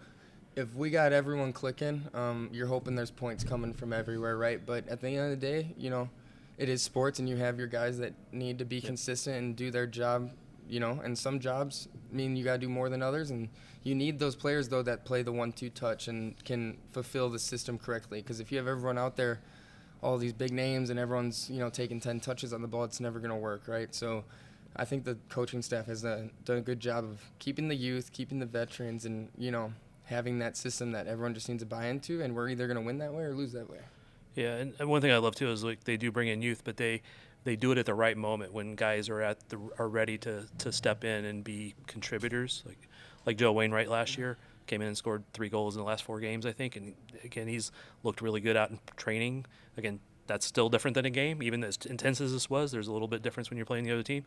if we got everyone clicking, you're hoping there's points coming from everywhere, right? But at the end of the day, you know, it is sports, and you have your guys that need to be consistent and do their job, you know, and some jobs mean you got to do more than others, and you need those players, though, that play the 1-2 touch and can fulfill the system correctly. Because if you have everyone out there, all these big names, and everyone's, you know, taking 10 touches on the ball, it's never going to work, right? So I think the coaching staff has done a good job of keeping the youth, keeping the veterans, and, you know, having that system that everyone just needs to buy into, and we're either going to win that way or lose that way. Yeah, and one thing I love, too, is like they do bring in youth, but they do it at the right moment when guys are ready to step in and be contributors. Like Joe Wainwright last year came in and scored 3 goals in the last 4 games, I think. And again, he's looked really good out in training. Again, that's still different than a game. Even as intense as this was, there's a little bit difference when you're playing the other team.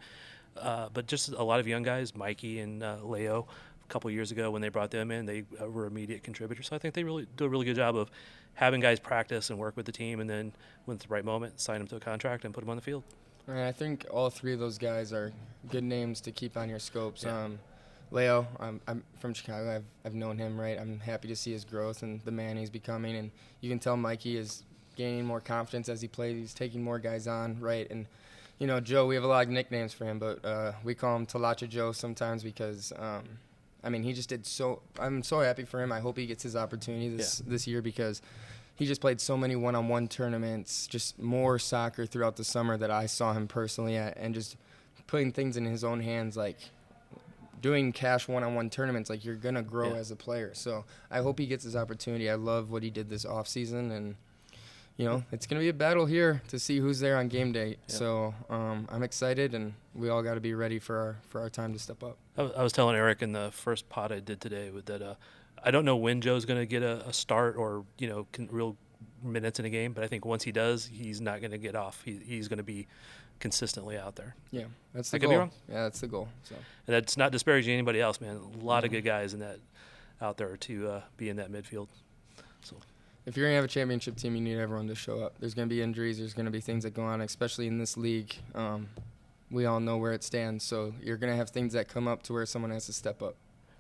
But just a lot of young guys, Mikey and Leo, a couple of years ago when they brought them in, they were immediate contributors. So I think they really do a really good job of having guys practice and work with the team, and then when it's the right moment, sign them to a contract and put them on the field. Right, I think all 3 of those guys are good names to keep on your scopes. Yeah. Leo, I'm from Chicago. I've known him, right? I'm happy to see his growth and the man he's becoming. And you can tell Mikey is gaining more confidence as he plays. He's taking more guys on, right? And, you know, Joe, we have a lot of nicknames for him, but we call him Talacha Joe sometimes because, I mean, he just did so – I'm so happy for him. I hope he gets his opportunity this year because he just played so many one-on-one tournaments, just more soccer throughout the summer that I saw him personally at, and just putting things in his own hands, like – doing cash one-on-one tournaments, like you're going to grow as a player. So I hope he gets his opportunity. I love what he did this offseason, and, you know, it's going to be a battle here to see who's there on game day. Yeah. So I'm excited, and we all got to be ready for our time to step up. I was telling Eric in the first pod I did today that I don't know when Joe's going to get a start or, you know, real minutes in a game, but I think once he does, he's not going to get off. He's going to be consistently out there. Yeah, that's the goal. Could be wrong? Yeah, that's the goal. So. And that's not disparaging anybody else, man. A lot of good guys in that out there to be in that midfield. So, if you're going to have a championship team, you need everyone to show up. There's going to be injuries. There's going to be things that go on, especially in this league. We all know where it stands, so you're going to have things that come up to where someone has to step up.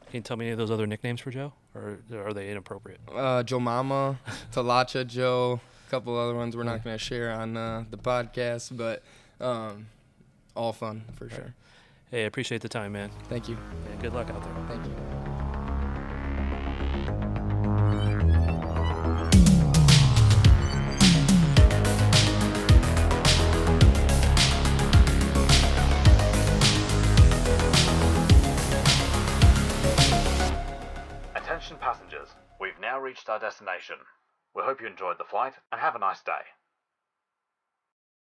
Can you tell me any of those other nicknames for Joe, or are they inappropriate? Joe Mama, Talacha Joe, a couple other ones we're not going to share on the podcast, but all fun for sure. Hey, I appreciate the time, man. Thank you. And good luck out there. Thank you. Attention passengers, we've now reached our destination. We hope you enjoyed the flight and have a nice day.